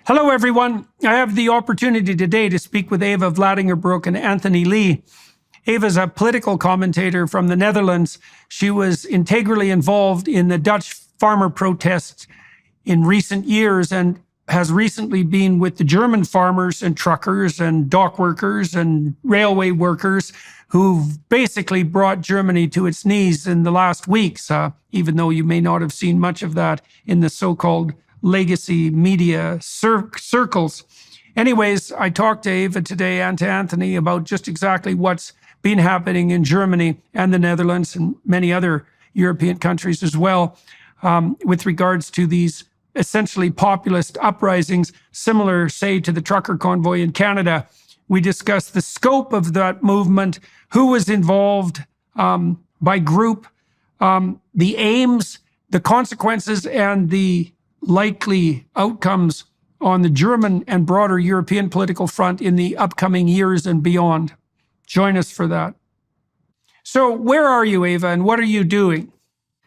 Hello, everyone. I have the opportunity today to speak with Eva Vlaardingerbroek and Anthony Lee. Eva is a political commentator from the Netherlands. She was integrally involved in the Dutch farmer protests in recent years and has recently been with the German farmers and truckers and dock workers and railway workers who've basically brought Germany to its knees in the last weeks, even though you may not have seen much of that in the so-called legacy media circles. Anyways, I talked to Eva today and to Anthony about just exactly what's been happening in Germany and the Netherlands and many other European countries as well, with regards to these essentially populist uprisings, similar, say, to the trucker convoy in Canada. We discussed the scope of that movement, who was involved by group, the aims, the consequences, and the likely outcomes on the German and broader European political front in the upcoming years and beyond. Join us for that. So where are you, Eva, and what are you doing?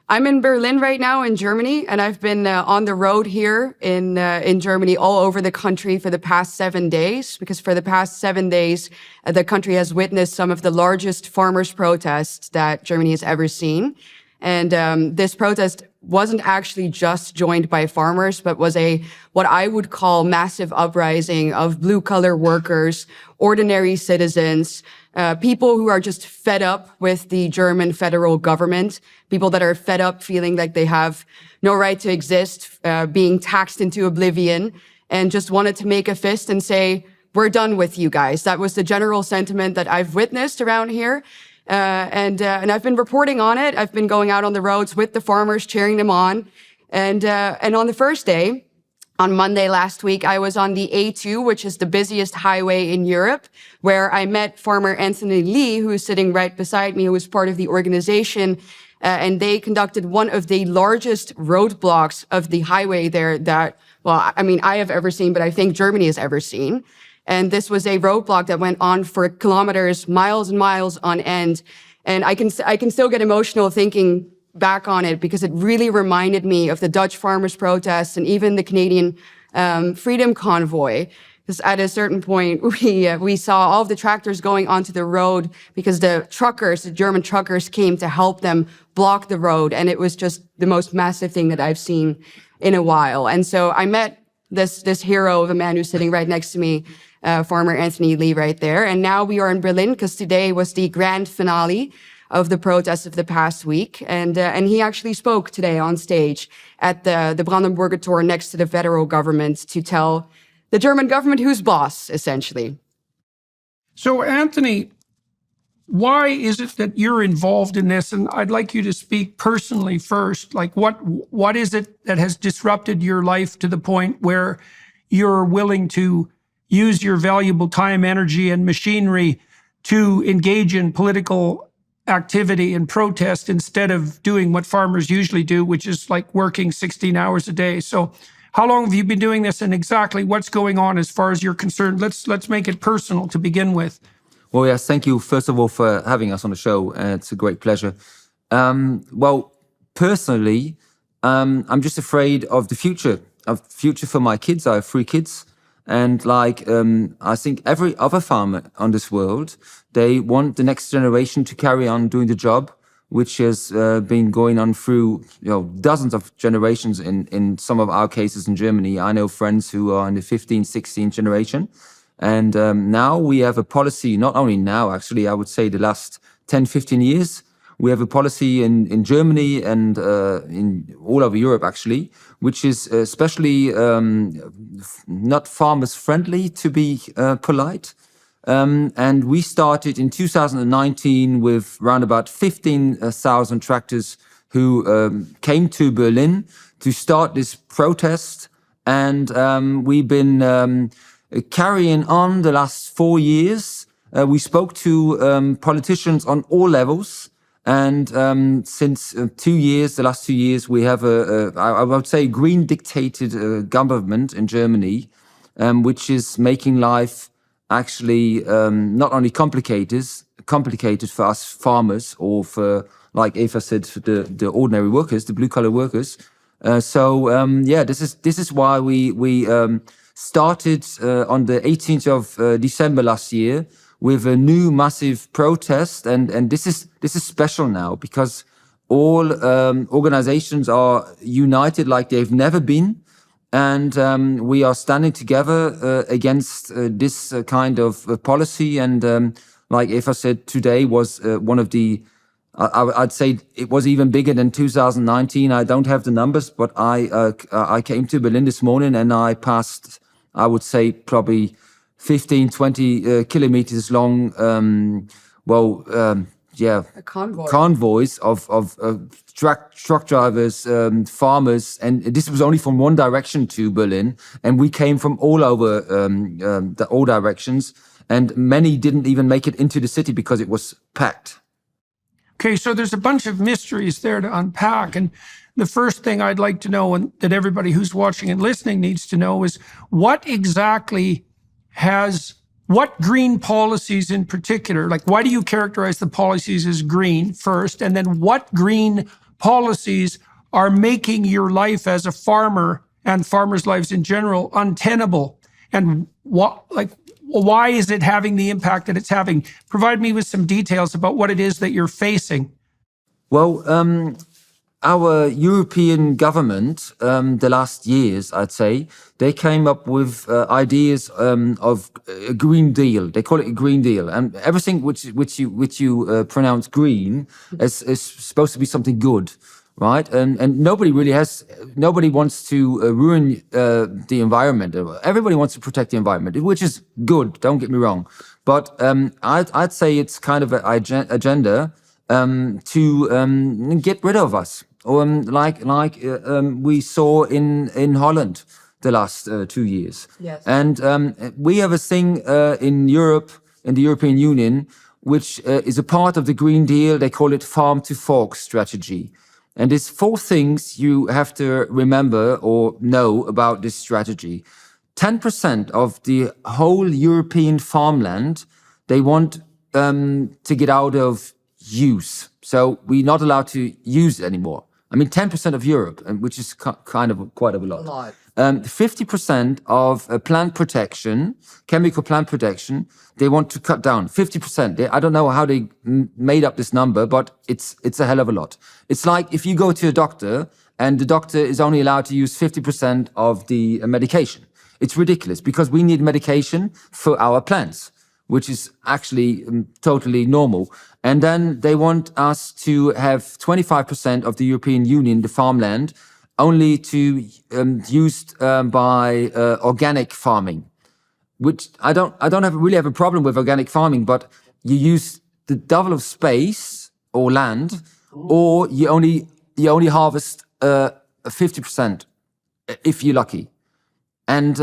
I'm in Berlin right now in Germany, and I've been on the road here in Germany all over the country for the past 7 days, because for the past 7 days, the country has witnessed some of the largest farmers' protests that Germany has ever seen. And this protest wasn't actually just joined by farmers, but was what I would call massive uprising of blue-collar workers, ordinary citizens, people who are just fed up with the German federal government, people that are fed up feeling like they have no right to exist, being taxed into oblivion, and just wanted to make a fist and say, we're done with you guys. That was the general sentiment that I've witnessed around here. And I've been reporting on it. I've been going out on the roads with the farmers, cheering them on. And on the first day, on Monday last week, I was on the A2, which is the busiest highway in Europe, where I met farmer Anthony Lee, who is sitting right beside me, who is part of the organization. And they conducted one of the largest roadblocks of the highway there that, well, I mean, I have ever seen, but I think Germany has ever seen. And this was a roadblock that went on for kilometers, miles and miles on end. And I can still get emotional thinking back on it, because it really reminded me of the Dutch farmers' protests and even the Canadian freedom convoy. Because at a certain point, we saw all of the tractors going onto the road because the German truckers came to help them block the road. And it was just the most massive thing that I've seen in a while. And so I met this hero of a man who's sitting right next to me, farmer Anthony Lee right there. And now we are in Berlin because today was the grand finale of the protests of the past week. And he actually spoke today on stage at the Brandenburger Tor next to the federal government to tell the German government who's boss, essentially. So, Anthony, why is it that you're involved in this? And I'd like you to speak personally first. Like, what is it that has disrupted your life to the point where you're willing to use your valuable time, energy, and machinery to engage in political activity and protest instead of doing what farmers usually do, which is like working 16 hours a day? So how long have you been doing this, and exactly what's going on as far as you're concerned? Let's make it personal to begin with. Well, yes, thank you, first of all, for having us on the show. It's a great pleasure. Well, personally, I'm just afraid of the future for my kids. I have 3 kids. And I think every other farmer on this world, they want the next generation to carry on doing the job, which has been going on through dozens of generations in some of our cases in Germany. I know friends who are in the 15th, 16th generation. And now we have a policy, not only now, actually, I would say the last 10, 15 years, we have a policy in Germany and in all over Europe, actually, which is especially not farmers friendly, to be polite. And we started in 2019 with around about 15,000 tractors who came to Berlin to start this protest. And we've been carrying on the last 4 years. We spoke to politicians on all levels. And since the last 2 years, we have I would say, green dictated government in Germany, which is making life actually not only complicated for us farmers or for, like Eva said, for the ordinary workers, the blue collar workers. This is why we started on the 18th of December last year with a new massive protest, and this is special now because all organizations are united like they've never been, and we are standing together against this kind of policy. And like Eva said, today was one of the, I'd say it was even bigger than 2019. I don't have the numbers, but I came to Berlin this morning and I passed, I would say, probably 15, 20 kilometers long, A convoy. convoys of truck drivers, farmers, and this was only from one direction to Berlin, and we came from all over all directions, and many didn't even make it into the city because it was packed. Okay, so there's a bunch of mysteries there to unpack. And the first thing I'd like to know, and that everybody who's watching and listening needs to know, is what green policies in particular, like why do you characterize the policies as green first? And then what green policies are making your life as a farmer and farmers' lives in general untenable? And why is it having the impact that it's having? Provide me with some details about what it is that you're facing. Well, our European government, the last years, I'd say, they came up with ideas of a Green Deal. They call it a Green Deal, and everything which you pronounce green is supposed to be something good, right? And nobody wants to ruin the environment. Everybody wants to protect the environment, which is good. Don't get me wrong, but I'd say it's kind of an agenda to get rid of us. Like we saw in Holland the last 2 years. Yes. And we have a thing in Europe, in the European Union, which is a part of the Green Deal. They call it farm to fork strategy. And there's 4 things you have to remember or know about this strategy. 10% of the whole European farmland, they want to get out of use. So we're not allowed to use it anymore. I mean, 10% of Europe, which is kind of quite a lot. 50% of plant protection, chemical plant protection, they want to cut down. 50%. I don't know how they made up this number, but it's a hell of a lot. It's like if you go to a doctor and the doctor is only allowed to use 50% of the medication. It's ridiculous because we need medication for our plants, which is actually totally normal. And then they want us to have 25% of the European Union, the farmland, only to used by organic farming, which I don't really have a problem with organic farming, but you use the double of space or land, or you only harvest 50% if you're lucky. And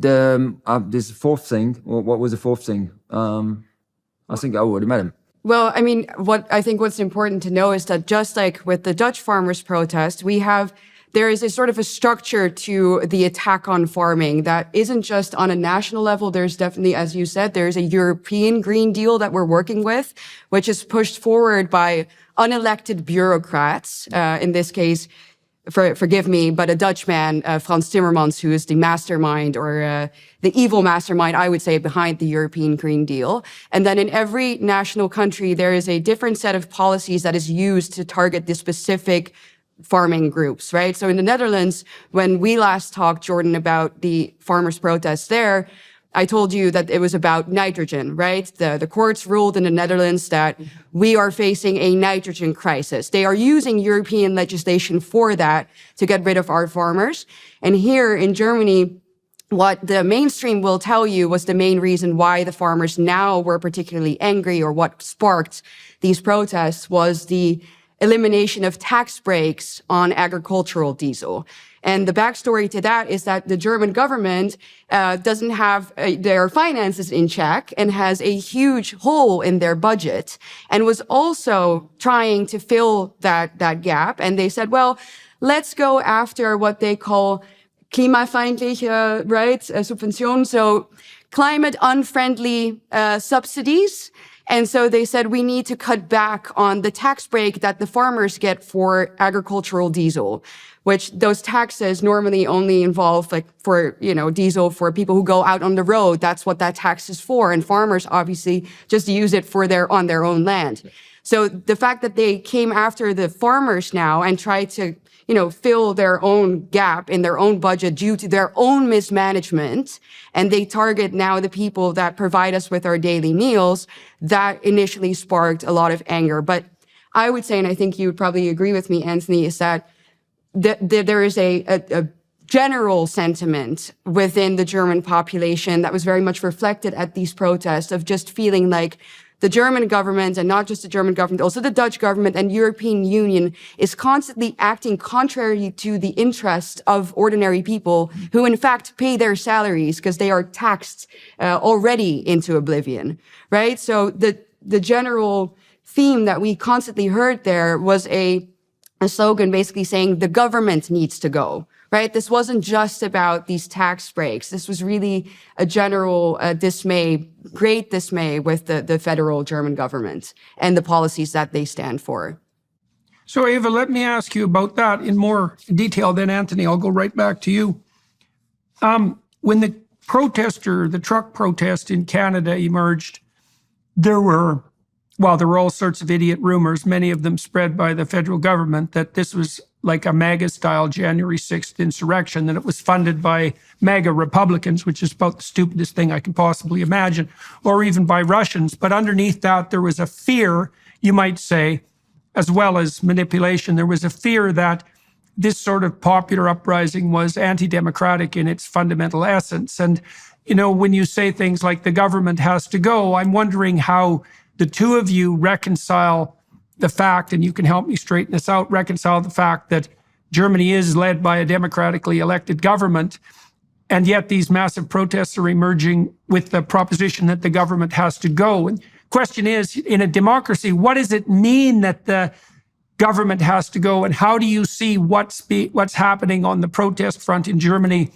there's a fourth thing. What was the fourth thing? I think I already met him. Well, I mean, what's important to know is that just like with the Dutch farmers' protest, there is a sort of a structure to the attack on farming that isn't just on a national level. There's definitely, as you said, there's a European Green Deal that we're working with, which is pushed forward by unelected bureaucrats. In this case, forgive me, but a Dutchman, Frans Timmermans, who is the mastermind or the evil mastermind, I would say, behind the European Green Deal. And then in every national country, there is a different set of policies that is used to target the specific farming groups, right? So in the Netherlands, when we last talked, Jordan, about the farmers' protests there, I told you that it was about nitrogen, right? The courts ruled in the Netherlands that we are facing a nitrogen crisis. They are using European legislation for that to get rid of our farmers. And here in Germany, what the mainstream will tell you was the main reason why the farmers now were particularly angry, or what sparked these protests, was the elimination of tax breaks on agricultural diesel. And the backstory to that is that the German government doesn't have their finances in check and has a huge hole in their budget, and was also trying to fill that gap. And they said, well, let's go after what they call klimafeindliche, right, subvention. So climate unfriendly subsidies. And so they said we need to cut back on the tax break that the farmers get for agricultural diesel, which those taxes normally only involve like for, diesel for people who go out on the road. That's what that tax is for. And farmers obviously just use it on their own land. So the fact that they came after the farmers now and tried to, fill their own gap in their own budget due to their own mismanagement, and they target now the people that provide us with our daily meals, that initially sparked a lot of anger. But I would say, and I think you would probably agree with me, Anthony, is that there is a general sentiment within the German population that was very much reflected at these protests of just feeling like the German government, and not just the German government, also the Dutch government and European Union, is constantly acting contrary to the interest of ordinary people who in fact pay their salaries because they are taxed already into oblivion, right? So the general theme that we constantly heard there was a slogan basically saying the government needs to go, right? This wasn't just about these tax breaks. This was really a general dismay, great dismay with the federal German government and the policies that they stand for. So Eva, let me ask you about that in more detail. Then Anthony, I'll go right back to you. When the truck protest in Canada emerged, there were all sorts of idiot rumors, many of them spread by the federal government, that this was like a MAGA-style January 6th insurrection, that it was funded by MAGA Republicans, which is about the stupidest thing I can possibly imagine, or even by Russians. But underneath that, there was a fear, you might say, as well as manipulation. There was a fear that this sort of popular uprising was anti-democratic in its fundamental essence. And, when you say things like the government has to go, I'm wondering how the two of you reconcile the fact, and you can help me straighten this out, reconcile the fact that Germany is led by a democratically elected government, and yet these massive protests are emerging with the proposition that the government has to go. And the question is, in a democracy, what does it mean that the government has to go, and how do you see what's happening on the protest front in Germany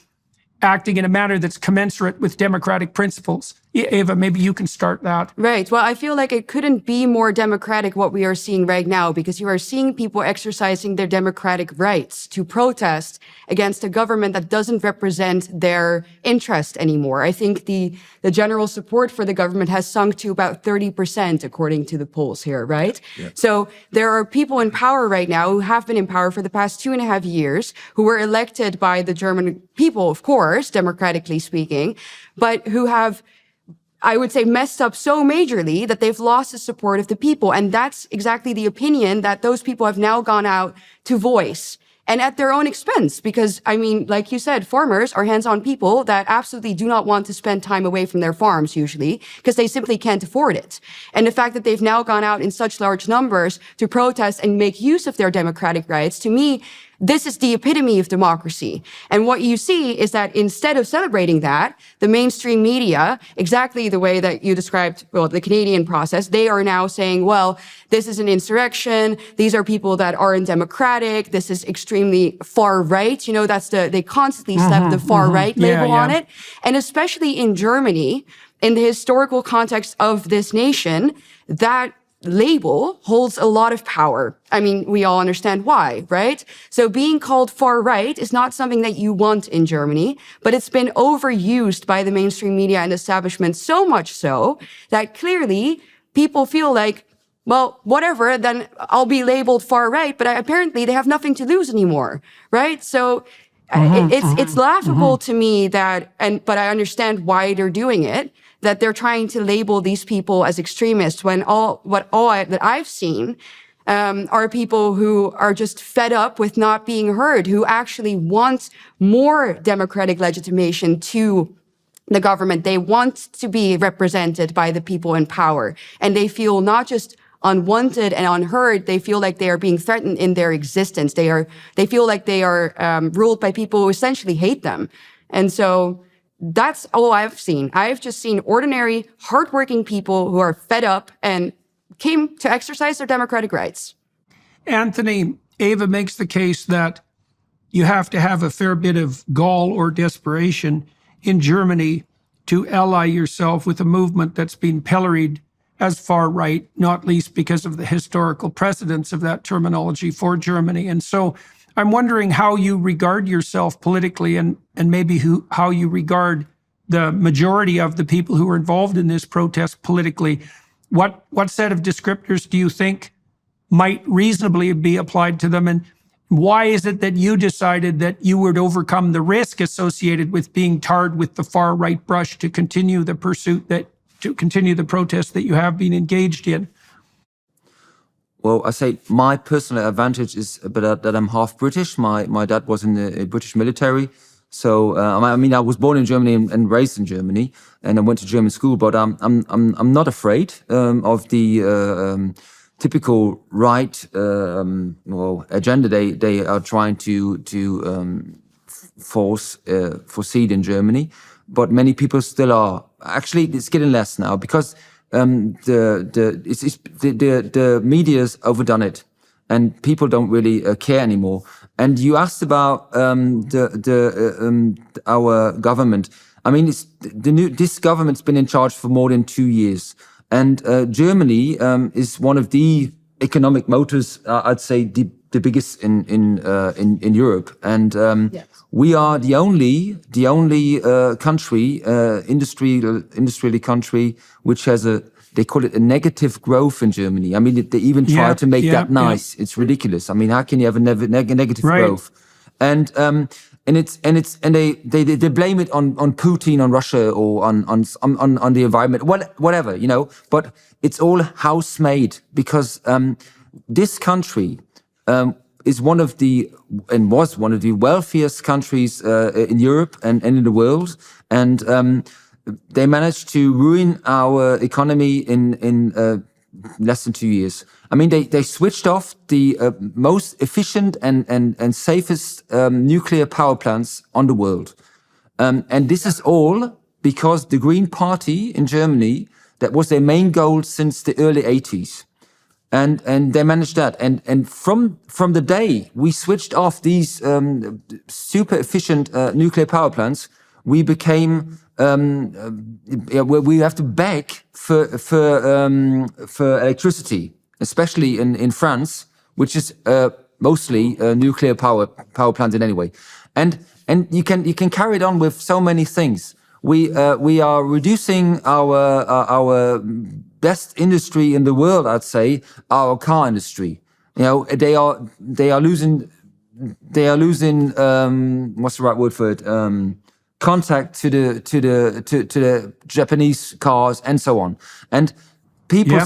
acting in a manner that's commensurate with democratic principles? Eva, maybe you can start that. Right. Well, I feel like it couldn't be more democratic what we are seeing right now, because you are seeing people exercising their democratic rights to protest against a government that doesn't represent their interest anymore. I think the general support for the government has sunk to about 30%, according to the polls here, right? Yeah. So there are people in power right now who have been in power for the past 2.5 years, who were elected by the German people, of course, democratically speaking, but who have, I would say, messed up so majorly that they've lost the support of the people. And that's exactly the opinion that those people have now gone out to voice, and at their own expense. Because, I mean, like you said, farmers are hands-on people that absolutely do not want to spend time away from their farms usually, because they simply can't afford it. And the fact that they've now gone out in such large numbers to protest and make use of their democratic rights, to me, this is the epitome of democracy. And what you see is that instead of celebrating that, the mainstream media, exactly the way that you described, the Canadian process, they are now saying, well, this is an insurrection. These are people that aren't democratic. This is extremely far right. They constantly slap the far right label on it. And especially in Germany, in the historical context of this nation, that label holds a lot of power. I mean, we all understand why, right? So being called far right is not something that you want in Germany, but it's been overused by the mainstream media and establishment, so much so that clearly people feel like, well, whatever, then I'll be labeled far right, but apparently they have nothing to lose anymore, right? So it's laughable to me but I understand why they're doing it, that they're trying to label these people as extremists, when all that I've seen are people who are just fed up with not being heard, who actually want more democratic legitimation to the government. They want to be represented by the people in power, and they feel not just unwanted and unheard, they feel like they are being threatened in their existence. They feel like they are ruled by people who essentially hate them. And so that's all I've seen. I've just seen ordinary, hardworking people who are fed up and came to exercise their democratic rights. Anthony, Eva makes the case that you have to have a fair bit of gall or desperation in Germany to ally yourself with a movement that's been pilloried as far right, not least because of the historical precedence of that terminology for Germany. And so I'm wondering how you regard yourself politically, and maybe how you regard the majority of the people who are involved in this protest politically. What set of descriptors do you think might reasonably be applied to them? And why is it that you decided that you would overcome the risk associated with being tarred with the far right brush to continue the protest that you have been engaged in? Well, I say my personal advantage is that I'm half British. My dad was in the British military. So, I mean, I was born in Germany and raised in Germany, and I went to German school, but I'm not afraid of the typical right agenda they are trying to foresee in Germany. But many people still are. Actually, it's getting less now because the media's overdone it, and people don't really care anymore. And you asked about our government. I mean, this government's been in charge for more than 2 years, and Germany is one of the economic motors. I'd say the biggest in Europe, and yes. We are the only country, industrially country, which has they call it a negative growth in Germany. I mean, they even try to make that nice. It's ridiculous. I mean, how can you have a negative growth? And they blame it on Putin, on Russia, or on the environment, whatever, you know. But it's all house-made because this country was one of the wealthiest countries in Europe and in the world, and they managed to ruin our economy in less than 2 years. I mean, they switched off the most efficient and safest nuclear power plants on the world, and this is all because the Green Party in Germany, that was their main goal since the early 80s. And they managed that. And from the day we switched off these super efficient nuclear power plants, we became we have to beg for electricity, especially in France, which is mostly nuclear power plants in any way. And you can carry it on with so many things. We are reducing our best industry in the world, I'd say, our car industry. You know, they are losing what's the right word for it? Contact to the Japanese cars and so on. And people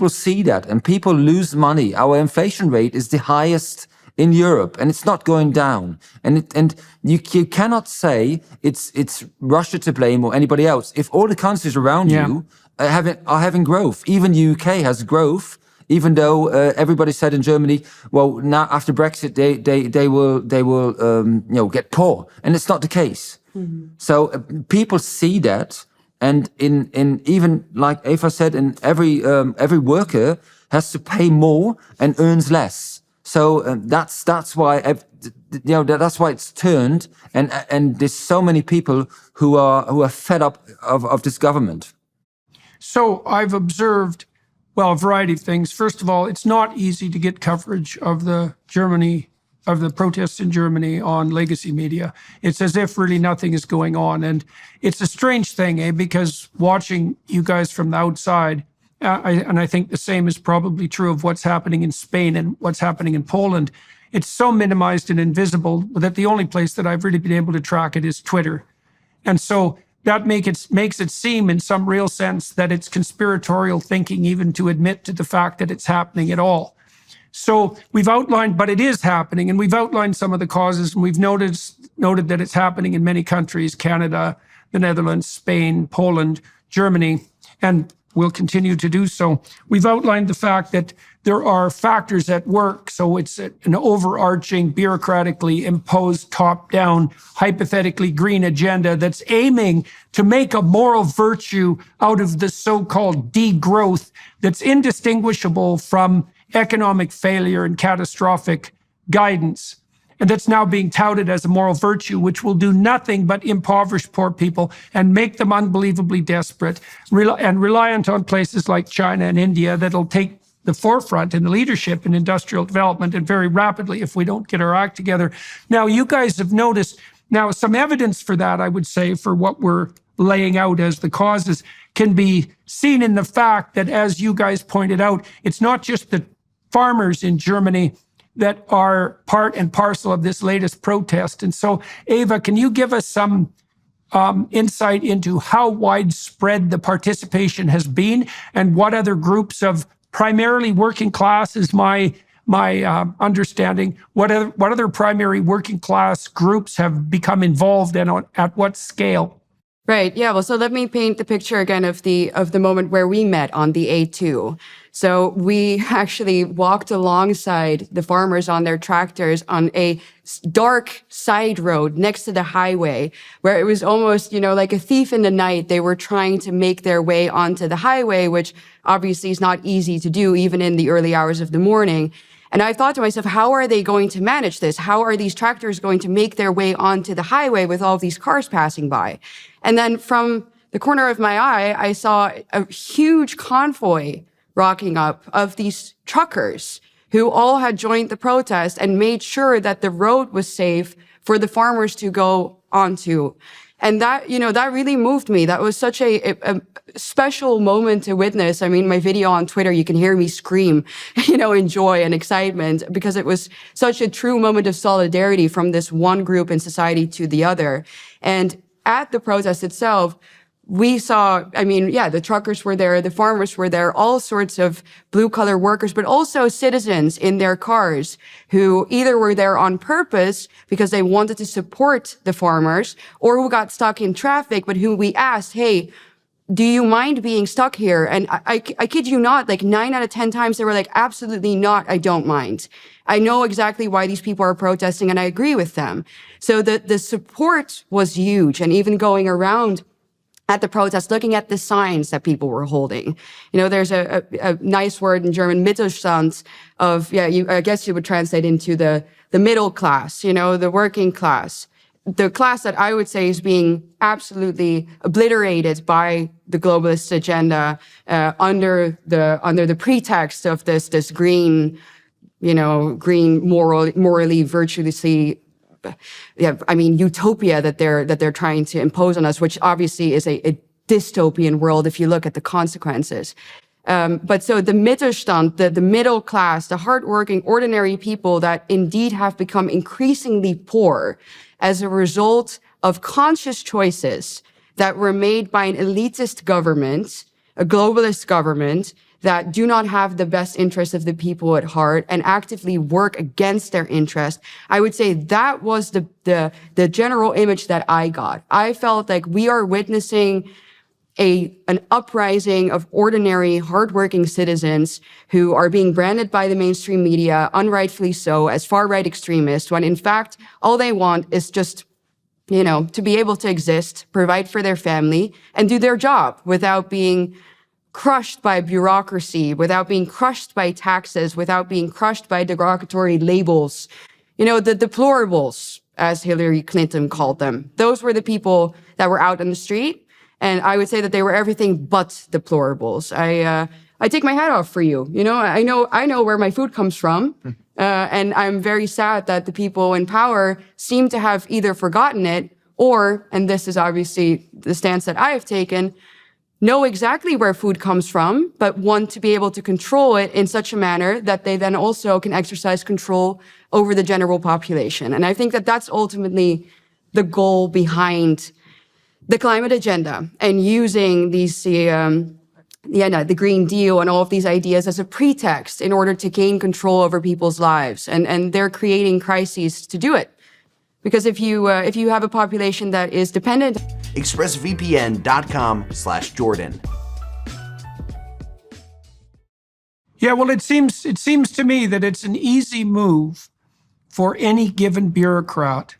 see that, and people lose money. Our inflation rate is the highest in Europe, and it's not going down. And you cannot say it's Russia to blame or anybody else. If all the countries around you are having growth, even the UK has growth, even though everybody said in Germany, well, now after Brexit they will get poor, and it's not the case. Mm-hmm. So people see that, and in even like Eva said, in every worker has to pay more and earns less. So that's why that's why it's turned, and there's so many people who are fed up of this government. So I've observed, well, a variety of things. First of all, it's not easy to get coverage of the protests in Germany on legacy media. It's as if really nothing is going on, and it's a strange thing, because watching you guys from the outside. And I think the same is probably true of what's happening in Spain and what's happening in Poland. It's so minimized and invisible that the only place that I've really been able to track it is Twitter. And so that makes it seem in some real sense that it's conspiratorial thinking even to admit to the fact that it's happening at all. So we've outlined, but it is happening, and we've outlined some of the causes, and we've noted that it's happening in many countries: Canada, the Netherlands, Spain, Poland, Germany, and we'll continue to do so. We've outlined the fact that there are factors at work. So it's an overarching, bureaucratically imposed, top-down, hypothetically green agenda that's aiming to make a moral virtue out of the so-called degrowth that's indistinguishable from economic failure and catastrophic guidance. and that's now being touted as a moral virtue, which will do nothing but impoverish poor people and make them unbelievably desperate and reliant on places like China and India that'll take the forefront in the leadership in industrial development, and very rapidly if we don't get our act together. Now, you guys have noticed now some evidence for that, I would say, for what we're laying out as the causes can be seen in the fact that, as you guys pointed out, it's not just the farmers in Germany that are part and parcel of this latest protest. And so, Eva, can you give us some insight into how widespread the participation has been, and what other groups of primarily working class is my understanding, what other primary working class groups have become involved and at what scale? Right. Yeah. Well, so let me paint the picture again of the moment where we met on the A2. So we actually walked alongside the farmers on their tractors on a dark side road next to the highway, where it was almost, like a thief in the night. They were trying to make their way onto the highway, which obviously is not easy to do even in the early hours of the morning. And I thought to myself, how are they going to manage this? How are these tractors going to make their way onto the highway with all of these cars passing by? And then from the corner of my eye, I saw a huge convoy rocking up of these truckers who all had joined the protest and made sure that the road was safe for the farmers to go onto. And that, that really moved me. That was such a special moment to witness. I mean, my video on Twitter, you can hear me scream, in joy and excitement, because it was such a true moment of solidarity from this one group in society to the other. And at the protest itself, we saw, the truckers were there, the farmers were there, all sorts of blue-collar workers, but also citizens in their cars who either were there on purpose because they wanted to support the farmers, or who got stuck in traffic, but who we asked, hey, do you mind being stuck here? And I kid you not, like 9 out of 10 times they were like, absolutely not, I don't mind. I know exactly why these people are protesting and I agree with them. So the support was huge. And even going around at the protest, looking at the signs that people were holding. There's a nice word in German, Mittelstand, I guess you would translate into the middle class, the working class. The class that I would say is being absolutely obliterated by the globalist agenda, under the pretext of this green, morally, virtuously, utopia that they're trying to impose on us, which obviously is a dystopian world if you look at the consequences. But so the Mittelstand, the middle class, the hardworking, ordinary people that indeed have become increasingly poor as a result of conscious choices that were made by an elitist government, a globalist government, that do not have the best interests of the people at heart and actively work against their interest. I would say that was the general image that I got. I felt like we are witnessing an uprising of ordinary, hardworking citizens who are being branded by the mainstream media, unrightfully so, as far-right extremists, when in fact, all they want is just, to be able to exist, provide for their family, and do their job without being crushed by bureaucracy, without being crushed by taxes, without being crushed by derogatory labels. The deplorables, as Hillary Clinton called them. Those were the people that were out on the street. And I would say that they were everything but deplorables. I take my hat off for you. I know where my food comes from. And I'm very sad that the people in power seem to have either forgotten it or, and this is obviously the stance that I have taken, know exactly where food comes from, but want to be able to control it in such a manner that they then also can exercise control over the general population. And I think that that's ultimately the goal behind the climate agenda, and using these, the Green Deal and all of these ideas as a pretext in order to gain control over people's lives. And they're creating crises to do it. Because if you have a population that is dependent. ExpressVPN.com/Jordan. Yeah, well, it seems to me that it's an easy move for any given bureaucrat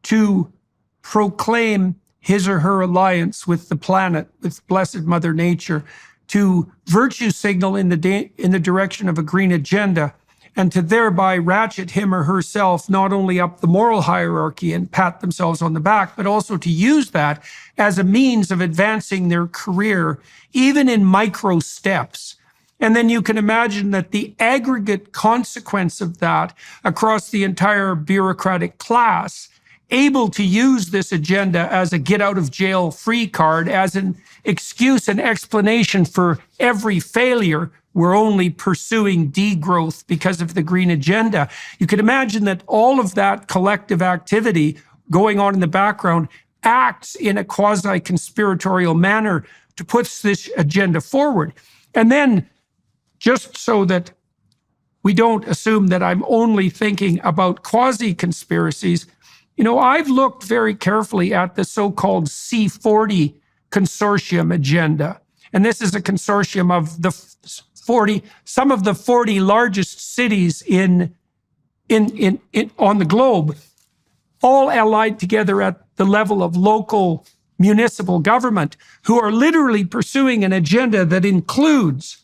to proclaim his or her alliance with the planet, with blessed Mother Nature, to virtue signal in the direction of a green agenda, and to thereby ratchet him or herself not only up the moral hierarchy and pat themselves on the back, but also to use that as a means of advancing their career, even in micro steps. And then you can imagine that the aggregate consequence of that across the entire bureaucratic class, able to use this agenda as a get out of jail free card, as an excuse and explanation for every failure. We're only pursuing degrowth because of the green agenda. You can imagine that all of that collective activity going on in the background acts in a quasi-conspiratorial manner to put this agenda forward. And then, just so that we don't assume that I'm only thinking about quasi-conspiracies, I've looked very carefully at the so-called C40 consortium agenda. And this is a consortium of some of the 40 largest cities on the globe, all allied together at the level of local municipal government, who are literally pursuing an agenda that includes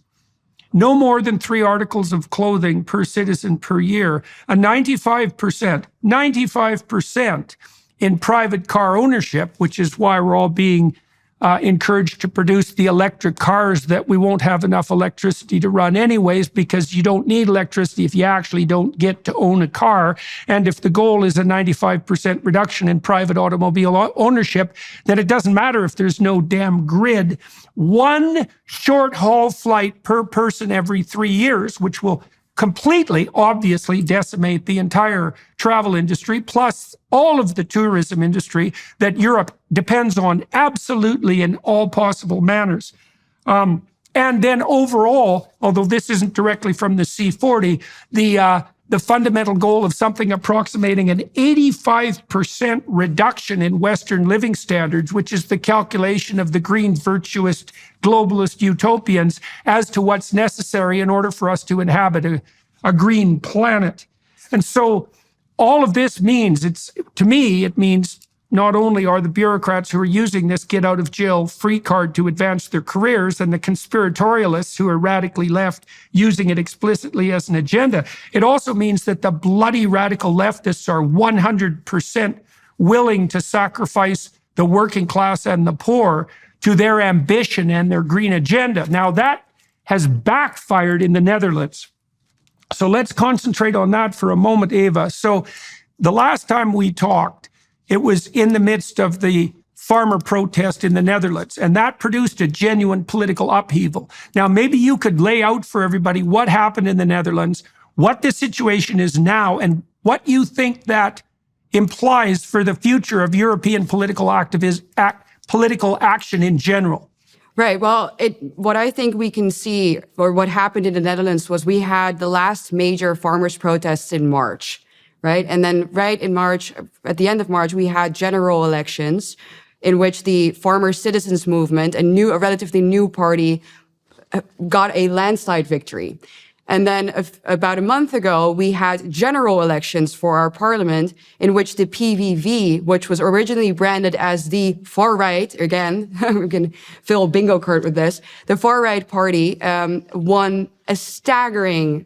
no more than 3 articles of clothing per citizen per year, a 95% in private car ownership, which is why we're all being encouraged to produce the electric cars that we won't have enough electricity to run anyways, because you don't need electricity if you actually don't get to own a car. And if the goal is a 95% reduction in private automobile ownership, then it doesn't matter if there's no damn grid. 1 short haul flight per person every 3 years, which will completely, obviously, decimate the entire travel industry, plus all of the tourism industry that Europe depends on absolutely in all possible manners. And then overall, although this isn't directly from the C40, the fundamental goal of something approximating an 85% reduction in Western living standards, which is the calculation of the green virtuous globalist utopians as to what's necessary in order for us to inhabit a green planet. And so all of this means, to me, it means not only are the bureaucrats who are using this get out of jail free card to advance their careers, and the conspiratorialists who are radically left using it explicitly as an agenda, it also means that the bloody radical leftists are 100% willing to sacrifice the working class and the poor to their ambition and their green agenda. Now, that has backfired in the Netherlands. So let's concentrate on that for a moment, Eva. So the last time we talked, it was in the midst of the farmer protest in the Netherlands, and that produced a genuine political upheaval. Now, maybe you could lay out for everybody what happened in the Netherlands, what the situation is now, and what you think that implies for the future of European political action in general. Right. Well, what I think we can see, or what happened in the Netherlands, was we had the last major farmers' protests in March, right? And then right in March, at the end of March, we had general elections in which the Farmer Citizens Movement, a relatively new party, got a landslide victory. And then about a month ago, we had general elections for our parliament in which the PVV, which was originally branded as the far right, again, we can fill a bingo card with this, the far right party won a staggering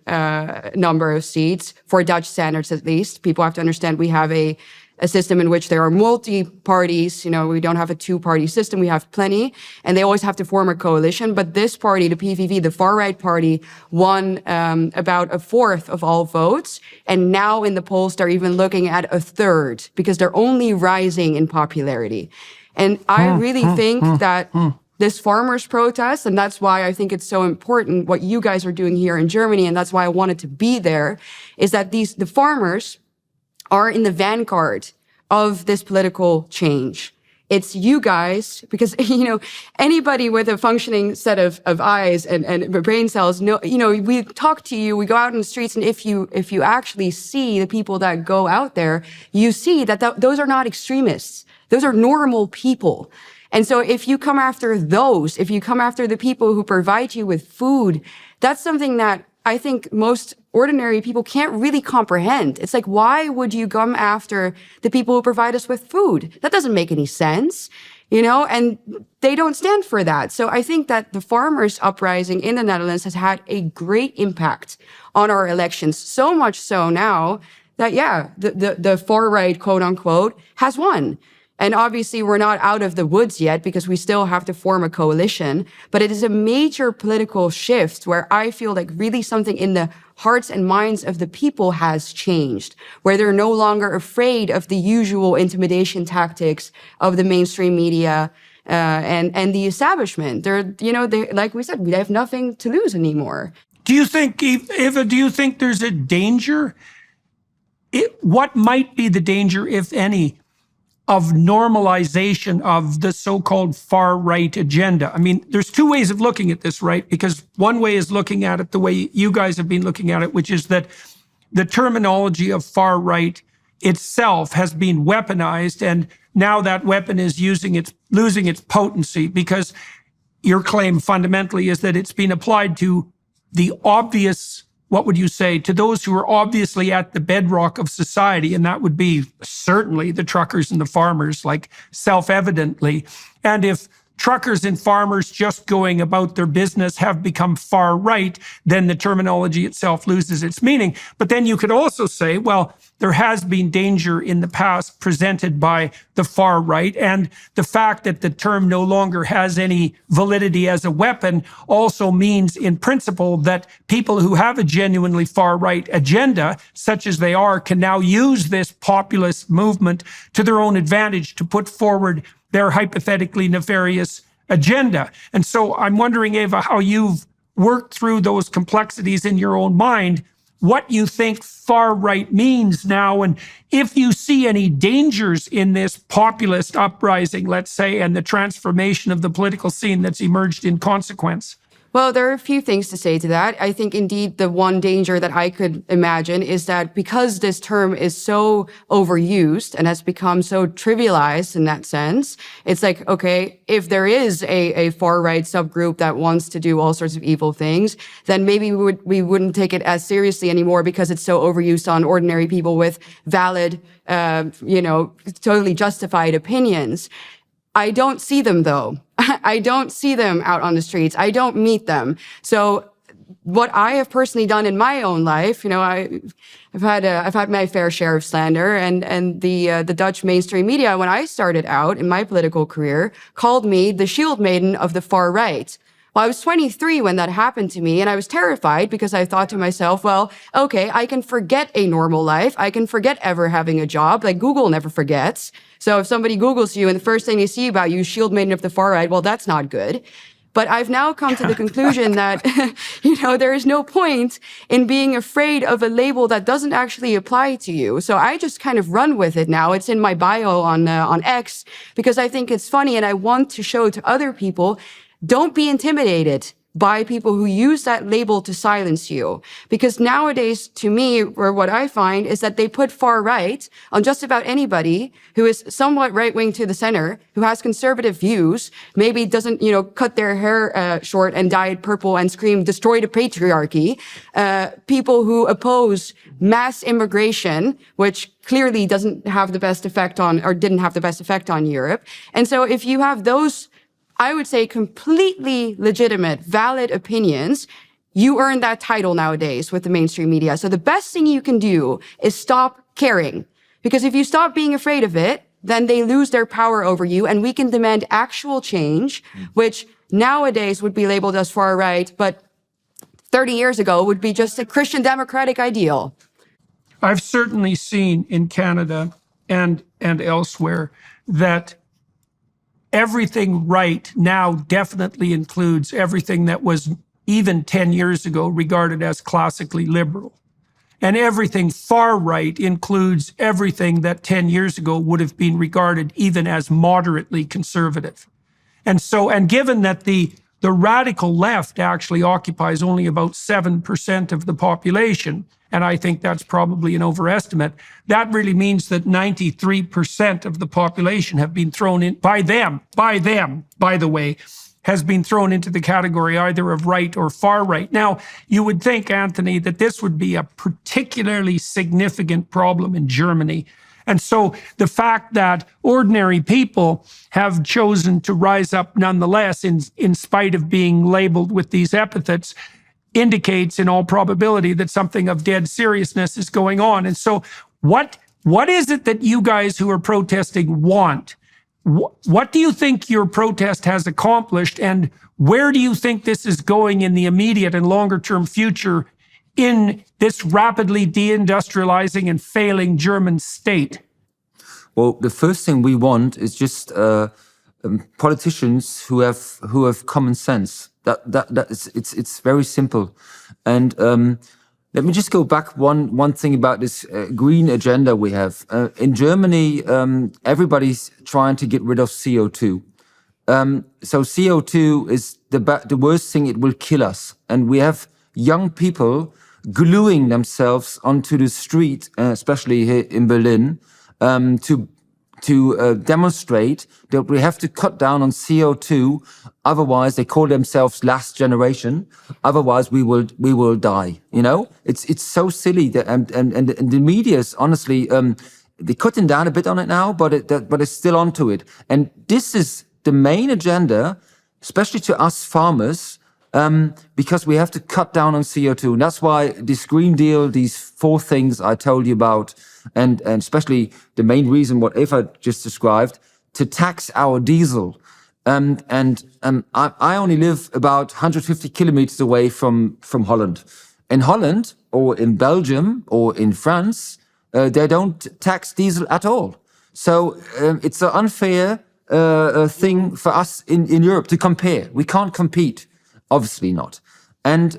number of seats for Dutch standards, at least. People have to understand we have a system in which there are multi-parties. We don't have a 2-party system. We have plenty, and they always have to form a coalition. But this party, the PVV, the far-right party, won about 1/4 of all votes. And now in the polls, they're even looking at 1/3 because they're only rising in popularity. And I really think that this farmers' protest, and that's why I think it's so important what you guys are doing here in Germany, and that's why I wanted to be there, is that the farmers are in the vanguard of this political change. It's you guys, because, anybody with a functioning set of eyes and brain cells, we talk to you, we go out in the streets, and if you actually see the people that go out there, you see that those are not extremists. Those are normal people. And so if you come after those, if you come after the people who provide you with food, that's something that I think most ordinary people can't really comprehend. It's like, why would you come after the people who provide us with food? That doesn't make any sense. and they don't stand for that. So I think that the farmers' uprising in the Netherlands has had a great impact on our elections, so much so now that, the far right, quote unquote, has won. And obviously, we're not out of the woods yet because we still have to form a coalition. But it is a major political shift where I feel like really something in the hearts and minds of the people has changed, where they're no longer afraid of the usual intimidation tactics of the mainstream media and the establishment. They, like we said, we have nothing to lose anymore. Do you think, Eva, there's a danger? What might be the danger, if any, of normalization of the so-called far-right agenda? I mean, there's two ways of looking at this, right? Because one way is looking at it the way you guys have been looking at it, which is that the terminology of far-right itself has been weaponized, and now that weapon is losing its potency, because your claim fundamentally is that it's been applied to the obvious, what would you say, to those who are obviously at the bedrock of society, and that would be certainly the truckers and the farmers, like self-evidently. And if truckers and farmers just going about their business have become far right, then the terminology itself loses its meaning. But then you could also say, well, there has been danger in the past presented by the far right, and the fact that the term no longer has any validity as a weapon also means in principle that people who have a genuinely far right agenda, such as they are, can now use this populist movement to their own advantage to put forward their hypothetically nefarious agenda. And so I'm wondering, Eva, how you've worked through those complexities in your own mind, what you think far right means now, and if you see any dangers in this populist uprising, let's say, and the transformation of the political scene that's emerged in consequence. Well, there are a few things to say to that. I think indeed the one danger that I could imagine is that because this term is so overused and has become so trivialized in that sense, it's like, okay, if there is a far-right subgroup that wants to do all sorts of evil things, then maybe we wouldn't take it as seriously anymore because it's so overused on ordinary people with valid, totally justified opinions. I don't see them, though. I don't see them out on the streets. I don't meet them. So what I have personally done in my own life, I've had my fair share of slander, and the Dutch mainstream media, when I started out in my political career, called me the shield maiden of the far right. Well, I was 23 when that happened to me, and I was terrified because I thought to myself, well, okay, I can forget a normal life. I can forget ever having a job. Like Google never forgets. So if somebody Googles you and the first thing they see about you, shield maiden of the far right, well, that's not good. But I've now come to the conclusion that, there is no point in being afraid of a label that doesn't actually apply to you. So I just kind of run with it now. It's in my bio on X because I think it's funny and I want to show to other people, don't be intimidated by people who use that label to silence you. Because nowadays, to me, or what I find is that they put far right on just about anybody who is somewhat right-wing to the center, who has conservative views, maybe doesn't, cut their hair short and dye it purple and scream, destroy the patriarchy. People who oppose mass immigration, which clearly doesn't have the best effect on, or didn't have the best effect on Europe. And so if you have those, I would say, completely legitimate, valid opinions, you earn that title nowadays with the mainstream media. So the best thing you can do is stop caring. Because if you stop being afraid of it, then they lose their power over you, and we can demand actual change, which nowadays would be labeled as far right, but 30 years ago would be just a Christian democratic ideal. I've certainly seen in Canada and elsewhere that everything right now definitely includes everything that was even 10 years ago regarded as classically liberal. And everything far right includes everything that 10 years ago would have been regarded even as moderately conservative. And given that the radical left actually occupies only about 7% of the population, and I think that's probably an overestimate, that really means that 93% of the population have been thrown in, by them, by the way, has been thrown into the category either of right or far right. Now, you would think, Anthony, that this would be a particularly significant problem in Germany. And so the fact that ordinary people have chosen to rise up nonetheless, in spite of being labeled with these epithets, indicates in all probability that something of dead seriousness is going on. And so what is it that you guys who are protesting want? What do you think your protest has accomplished, and where do you think this is going in the immediate and longer term future in this rapidly deindustrializing and failing German state? Well, the first thing we want is just politicians who have common sense. It's very simple. And let me just go back one thing about this green agenda we have. In Germany, everybody's trying to get rid of CO2. So CO2 is the worst thing. It will kill us. And we have young people gluing themselves onto the street, especially here in Berlin, to demonstrate that we have to cut down on CO2. Otherwise, they call themselves last generation. Otherwise, we will die. You know, it's so silly that and the media is honestly they're cutting down a bit on it now, but it's still onto it. And this is the main agenda, especially to us farmers. Because we have to cut down on CO2. And that's why this Green Deal, these 4 things I told you about, and especially the main reason what Eva just described, to tax our diesel. I only live about 150 kilometers away from Holland. In Holland, or in Belgium, or in France, they don't tax diesel at all. So it's an unfair thing for us in Europe to compare. We can't compete. Obviously not. And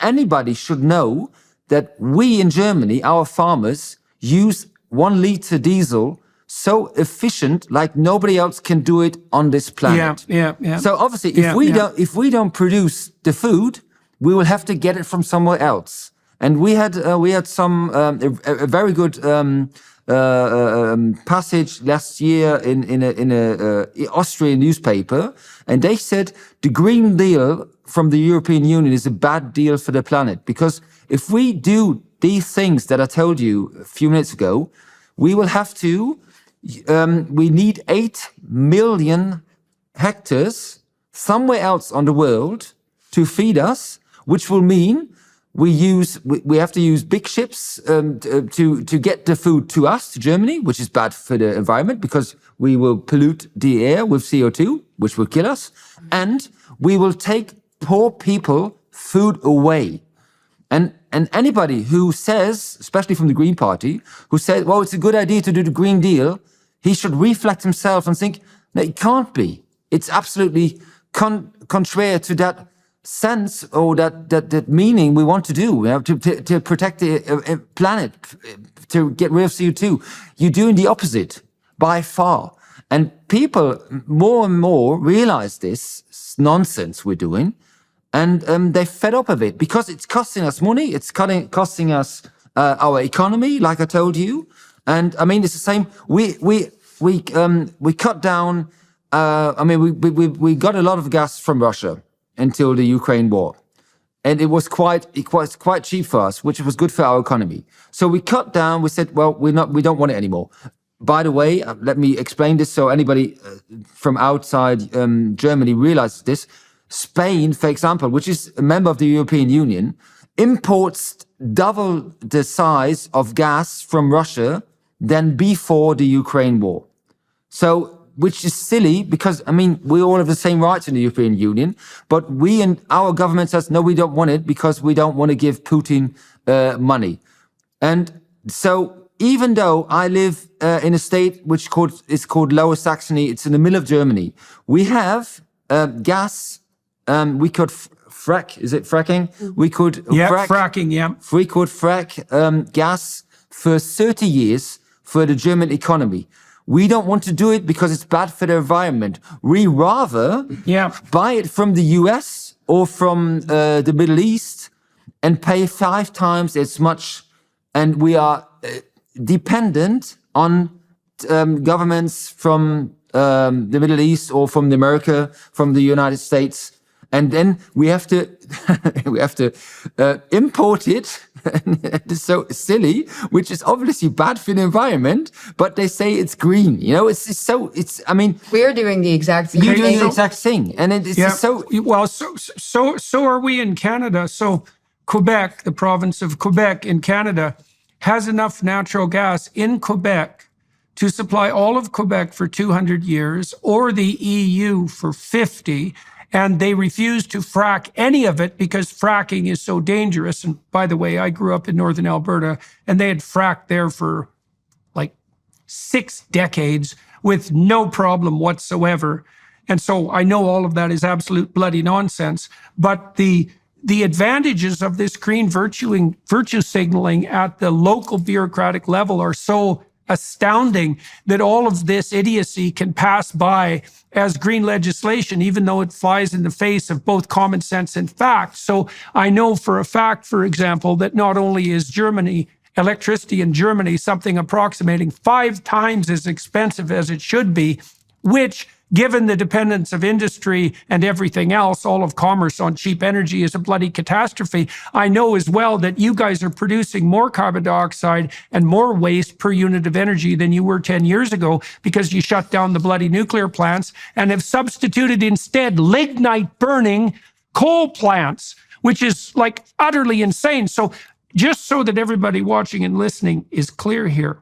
anybody should know that we in Germany, our farmers, use 1 liter diesel so efficient, like nobody else can do it on this planet. Yeah. So obviously, if we don't produce the food, we will have to get it from somewhere else. And we had some a very good passage last year in a Austrian newspaper, and they said the Green Deal from the European Union is a bad deal for the planet, because if we do these things that I told you a few minutes ago, we will have to. We need 8 million hectares somewhere else on the world to feed us, which will mean we have to use big ships to get the food to us, to Germany, which is bad for the environment because we will pollute the air with CO2, which will kill us, and we will take poor people food away. And anybody who says, especially from the Green Party, who says, well, it's a good idea to do the Green Deal, he should reflect himself and think, no, it can't be. It's absolutely contrary to that sense or that meaning we want to do. We have to protect the planet, to get rid of CO2. You're doing the opposite by far. And people more and more realize this nonsense we're doing, and they're fed up of it because it's costing us money. It's costing us our economy, like I told you. And I mean, it's the same. We cut down. We got a lot of gas from Russia until the Ukraine war, and it was quite cheap for us, which was good for our economy. So we cut down. We said, well, we don't want it anymore. By the way, let me explain this so anybody from outside Germany realizes this. Spain, for example, which is a member of the European Union, imports double the size of gas from Russia than before the Ukraine war. So, which is silly because, I mean, we all have the same rights in the European Union, but we and our government says, no, we don't want it because we don't want to give Putin money. And so, even though I live in a state which is called Lower Saxony, it's in the middle of Germany, we have gas. We could frack. Is it fracking? We could fracking. Yeah, we could frack gas for 30 years for the German economy. We don't want to do it because it's bad for the environment. We rather buy it from the US or from the Middle East and pay 5 times as much. And we are dependent on governments from the Middle East or from America, from the United States. And then we have to import it. It's so silly, which is obviously bad for the environment. But they say it's green. You know, I mean, We're doing the exact same you're doing thing. the exact thing, and it's just so. Well, so are we in Canada. So Quebec, the province of Quebec in Canada, has enough natural gas in Quebec to supply all of Quebec for 200 years, or the EU for 50. And they refuse to frack any of it because fracking is so dangerous. And by the way, I grew up in northern Alberta, and they had fracked there for like 6 decades with no problem whatsoever. And so I know all of that is absolute bloody nonsense. But the advantages of this green virtue signaling at the local bureaucratic level are so astounding that all of this idiocy can pass by as green legislation, even though it flies in the face of both common sense and fact. So I know for a fact, for example, that not only is electricity in Germany something approximating 5 times as expensive as it should be, which, given the dependence of industry and everything else, all of commerce on cheap energy is a bloody catastrophe. I know as well that you guys are producing more carbon dioxide and more waste per unit of energy than you were 10 years ago because you shut down the bloody nuclear plants and have substituted instead lignite burning coal plants, which is like utterly insane. So just so that everybody watching and listening is clear here,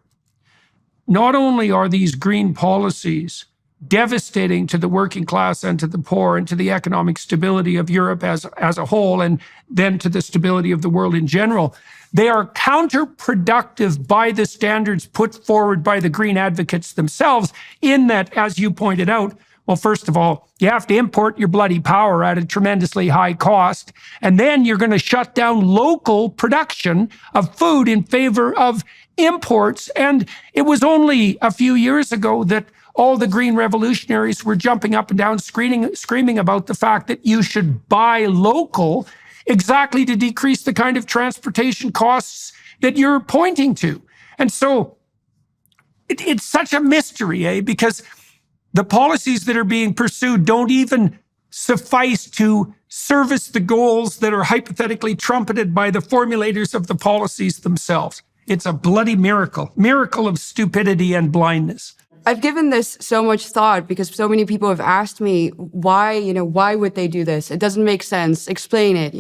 not only are these green policies devastating to the working class and to the poor and to the economic stability of Europe as a whole, and then to the stability of the world in general, they are counterproductive by the standards put forward by the green advocates themselves, in that, as you pointed out, well, first of all, you have to import your bloody power at a tremendously high cost, and then you're going to shut down local production of food in favor of imports. And it was only a few years ago that all the green revolutionaries were jumping up and down, screaming about the fact that you should buy local, exactly to decrease the kind of transportation costs that you're pointing to. And so it's such a mystery, because the policies that are being pursued don't even suffice to service the goals that are hypothetically trumpeted by the formulators of the policies themselves. It's a bloody miracle of stupidity and blindness. I've given this so much thought because so many people have asked me why would they do this? It doesn't make sense. Explain it.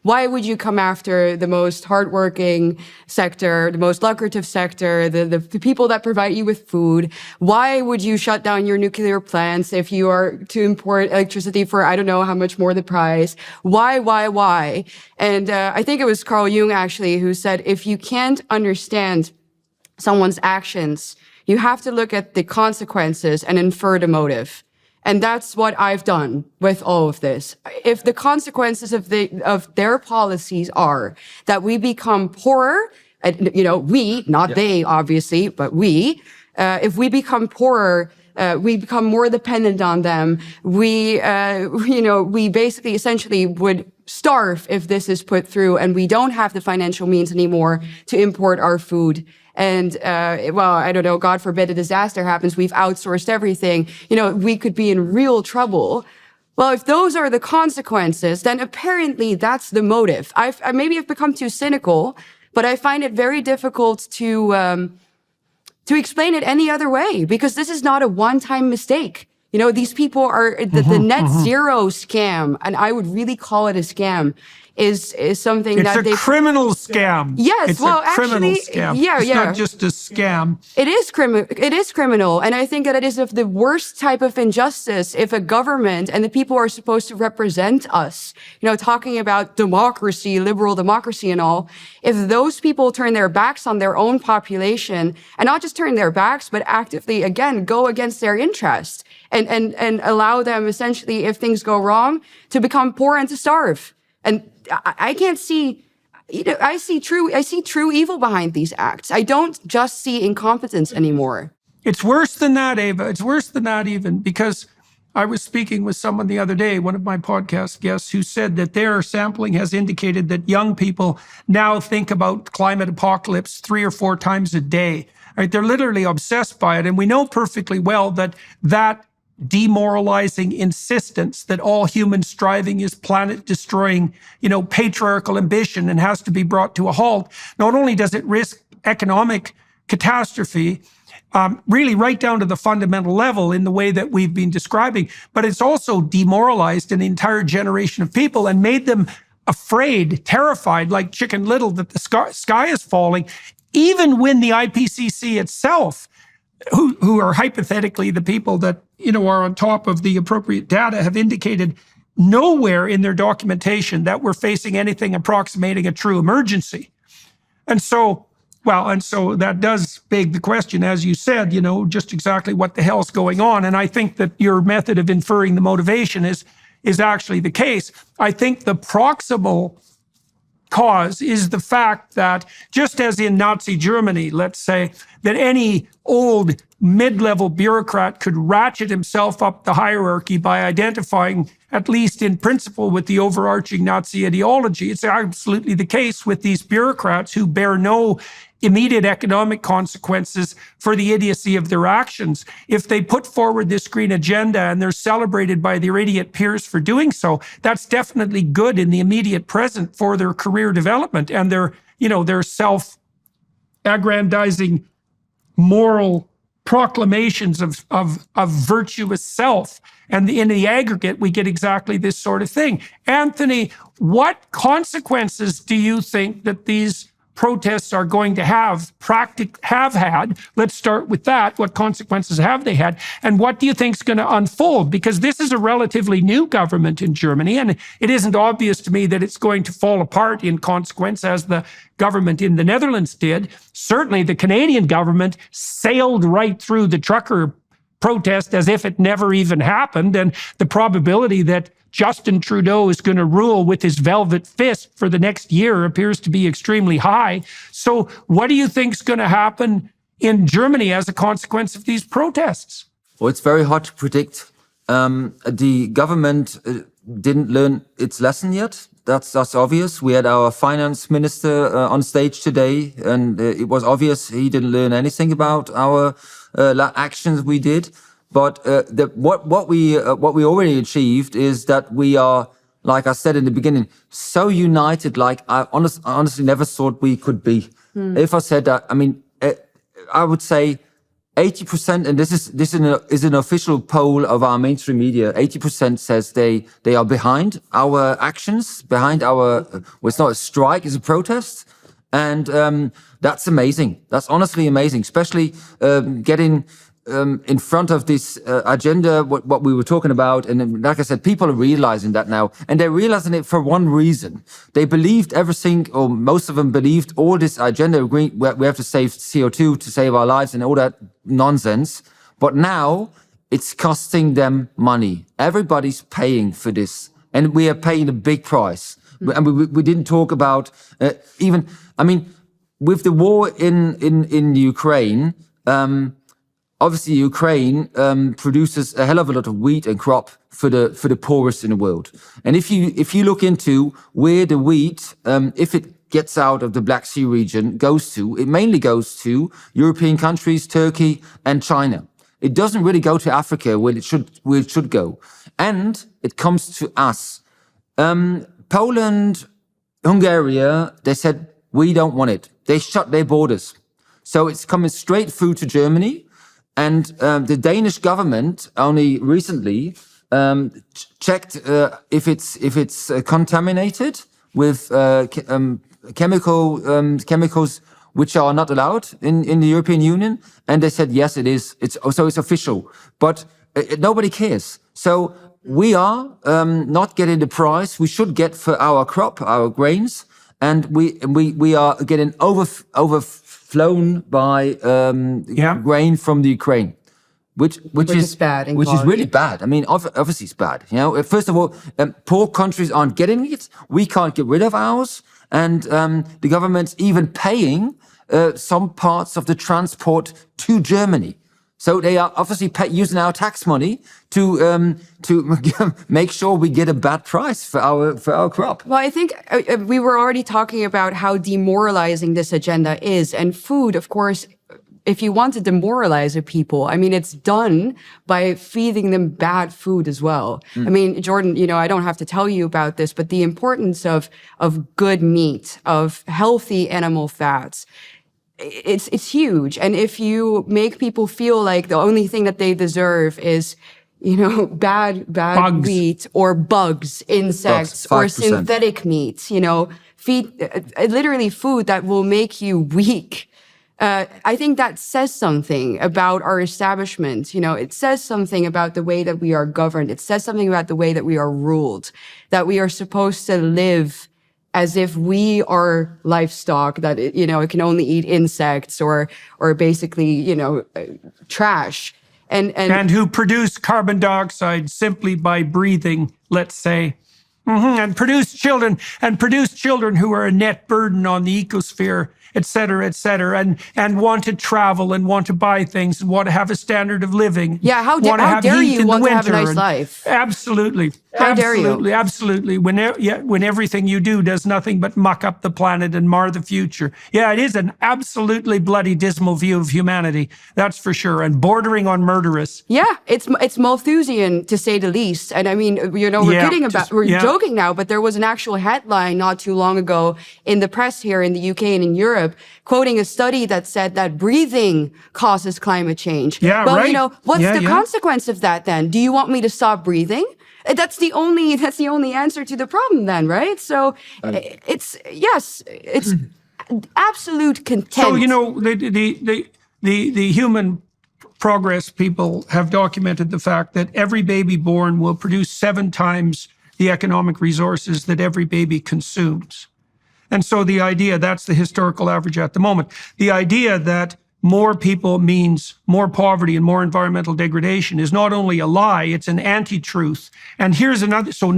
Why would you come after the most hardworking sector, the most lucrative sector, the people that provide you with food? Why would you shut down your nuclear plants if you are to import electricity for I don't know how much more the price? Why? And I think it was Carl Jung actually who said, if you can't understand someone's actions, you have to look at the consequences and infer the motive. And that's what I've done with all of this. If the consequences of their policies are that we become poorer, we, not they, obviously, but we, if we become poorer, we become more dependent on them. We basically essentially would starve if this is put through, and we don't have the financial means anymore to import our food. And, I don't know, God forbid a disaster happens, we've outsourced everything, we could be in real trouble. Well, if those are the consequences, then apparently that's the motive. Maybe I've become too cynical, but I find it very difficult to explain it any other way, because this is not a one-time mistake. These people are the net zero scam, and I would really call it a scam, is something it's a criminal scam. Yes, it's well, a criminal actually, scam. yeah, it's not just a scam. It is criminal, and I think that it is of the worst type of injustice if a government and the people who are supposed to represent us, talking about democracy, liberal democracy and all, if those people turn their backs on their own population, and not just turn their backs, but actively, again, go against their interests and allow them essentially, if things go wrong, to become poor and to starve. And I can't see, I see true evil behind these acts. I don't just see incompetence anymore. It's worse than that, Ava. It's worse than that even, because I was speaking with someone the other day, one of my podcast guests, who said that their sampling has indicated that young people now think about climate apocalypse 3 or 4 times a day. Right? They're literally obsessed by it. And we know perfectly well that demoralizing insistence that all human striving is planet-destroying, patriarchal ambition and has to be brought to a halt, not only does it risk economic catastrophe, really right down to the fundamental level in the way that we've been describing, but it's also demoralized an entire generation of people and made them afraid, terrified, like Chicken Little, that the sky is falling, even when the IPCC itself, who are hypothetically the people that are on top of the appropriate data, have indicated nowhere in their documentation that we're facing anything approximating a true emergency. And so that does beg the question, as you said, just exactly what the hell's going on. And I think that your method of inferring the motivation is actually the case. I think the proximal cause is the fact that, just as in Nazi Germany, let's say, that any old mid-level bureaucrat could ratchet himself up the hierarchy by identifying, at least in principle, with the overarching Nazi ideology. It's absolutely the case with these bureaucrats who bear no immediate economic consequences for the idiocy of their actions. If they put forward this green agenda and they're celebrated by their idiot peers for doing so, that's definitely good in the immediate present for their career development and their self-aggrandizing moral proclamations of virtuous self. And in the aggregate, we get exactly this sort of thing. Anthony, what consequences do you think that these protests are going to have had? Let's start with that. What consequences have they had? And what do you think is going to unfold? Because this is a relatively new government in Germany, and it isn't obvious to me that it's going to fall apart in consequence as the government in the Netherlands did. Certainly the Canadian government sailed right through the trucker protest as if it never even happened, and the probability that Justin Trudeau is going to rule with his velvet fist for the next year appears to be extremely high. So what do you think is going to happen in Germany as a consequence of these protests? Well, it's very hard to predict. The government didn't learn its lesson yet. That's obvious. We had our finance minister on stage today, and it was obvious he didn't learn anything about our actions we did. But what we already achieved is that we are, like I said in the beginning, so united. Like I honestly never thought we could be. If I said that, I would say 80%, and this is an official poll of our mainstream media. 80% says they are behind our actions, behind our. Well, it's not a strike; it's a protest, and that's amazing. That's honestly amazing, especially getting in front of this agenda, what we were talking about. And like I said, people are realizing that now. And they're realizing it for one reason. They believed everything, or most of them believed all this agenda, we have to save CO2 to save our lives and all that nonsense. But now it's costing them money. Everybody's paying for this. And we are paying a big price. And we didn't talk about with the war in Ukraine, obviously, Ukraine produces a hell of a lot of wheat and crop for the poorest in the world. And if you look into where the wheat, if it gets out of the Black Sea region, goes to, it mainly goes to European countries, Turkey and China. It doesn't really go to Africa where it should go, and it comes to us. Poland, Hungary, they said we don't want it. They shut their borders, so it's coming straight through to Germany. And the Danish government only recently checked if it's contaminated with chemicals which are not allowed in the European Union, and they said yes, it is. It's official, but nobody cares. So we are not getting the price we should get for our crop, our grains, and we are getting overflown by grain from the Ukraine, which is bad, which is really bad. I mean, obviously it's bad. First of all, poor countries aren't getting it. We can't get rid of ours, and the government's even paying some parts of the transport to Germany. So they are obviously using our tax money to make sure we get a bad price for our crop. Well, I think we were already talking about how demoralizing this agenda is, and food, of course, if you want to demoralize a people, I mean, it's done by feeding them bad food as well. I mean, Jordan, I don't have to tell you about this, but the importance of good meat, of healthy animal fats, it's huge. And if you make people feel like the only thing that they deserve is, bad Bugs. wheat or bugs, insects, or 5%. synthetic meats, feed literally food that will make you weak. I think that says something about our establishment. It says something about the way that we are governed. It says something about the way that we are ruled, that we are supposed to live as if we are livestock, that, it can only eat insects or basically, trash. And who produce carbon dioxide simply by breathing, let's say. And produce children who are a net burden on the ecosphere, et cetera, and want to travel and want to buy things and want to have a standard of living. Yeah, how want to have dare heat you in the want to have a winter nice and- life? Absolutely. How dare you? Absolutely. When everything you do does nothing but muck up the planet and mar the future. Yeah, it is an absolutely bloody dismal view of humanity. That's for sure. And bordering on murderous. Yeah, it's Malthusian to say the least. And I mean, we're Yeah, kidding about, just- we're yeah. joking now, but there was an actual headline not too long ago in the press here in the UK and in Europe, quoting a study that said that breathing causes climate change. Yeah, well, right. What's Yeah, the yeah. consequence of that then? Do you want me to stop breathing? That's the only answer to the problem then, right? So it's absolute contempt. So, the human progress people have documented the fact that every baby born will produce 7 times the economic resources that every baby consumes. And so the idea, that's the historical average at the moment, the idea that more people means more poverty and more environmental degradation is not only a lie, it's an anti-truth. And here's another, so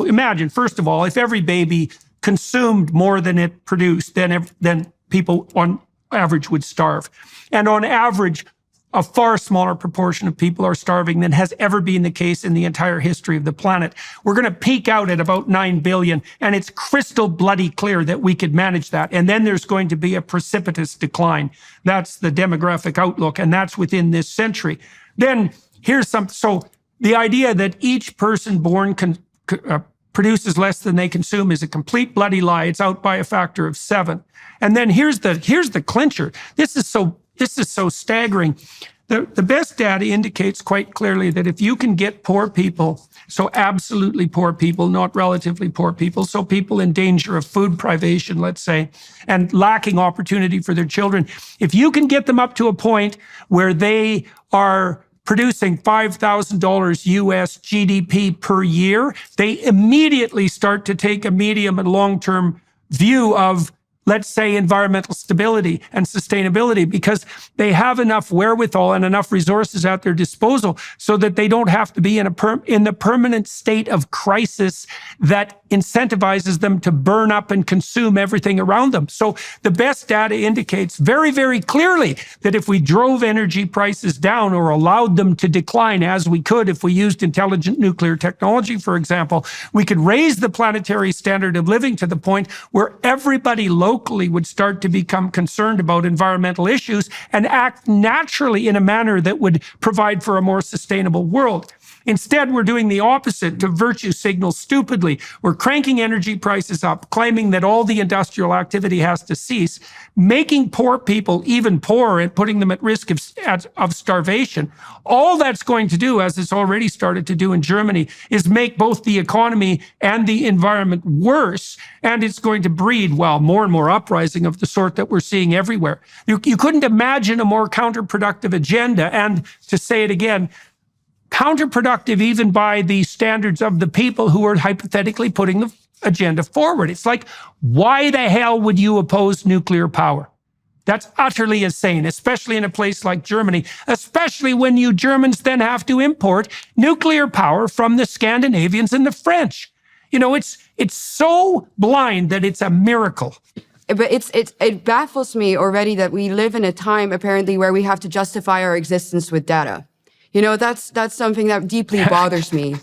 imagine, first of all, if every baby consumed more than it produced, then people on average would starve. And on average, a far smaller proportion of people are starving than has ever been the case in the entire history of the planet. We're going to peak out at about 9 billion, and it's crystal bloody clear that we could manage that. And then there's going to be a precipitous decline. That's the demographic outlook, and that's within this century. Then so the idea that each person born produces less than they consume is a complete bloody lie. It's out by a factor of 7. And then here's the clincher. This is so staggering. The best data indicates quite clearly that if you can get poor people, so absolutely poor people, not relatively poor people, so people in danger of food privation, let's say, and lacking opportunity for their children, if you can get them up to a point where they are producing $5,000 US GDP per year, they immediately start to take a medium and long-term view of, let's say, environmental stability and sustainability, because they have enough wherewithal and enough resources at their disposal so that they don't have to be in the permanent state of crisis that incentivizes them to burn up and consume everything around them. So the best data indicates very, very clearly that if we drove energy prices down or allowed them to decline, as we could if we used intelligent nuclear technology, for example, we could raise the planetary standard of living to the point where everybody locally would start to become concerned about environmental issues and act naturally in a manner that would provide for a more sustainable world. Instead, we're doing the opposite to virtue signal stupidly. We're cranking energy prices up, claiming that all the industrial activity has to cease, making poor people even poorer and putting them at risk of starvation. All that's going to do, as it's already started to do in Germany, is make both the economy and the environment worse, and it's going to breed, well, more and more uprising of the sort that we're seeing everywhere. You couldn't imagine a more counterproductive agenda, and to say it again, counterproductive even by the standards of the people who are hypothetically putting the agenda forward. It's like, why the hell would you oppose nuclear power? That's utterly insane, especially in a place like Germany, especially when you Germans then have to import nuclear power from the Scandinavians and the French. It's so blind that it's a miracle. But it baffles me already that we live in a time apparently where we have to justify our existence with data. That's something that deeply bothers me.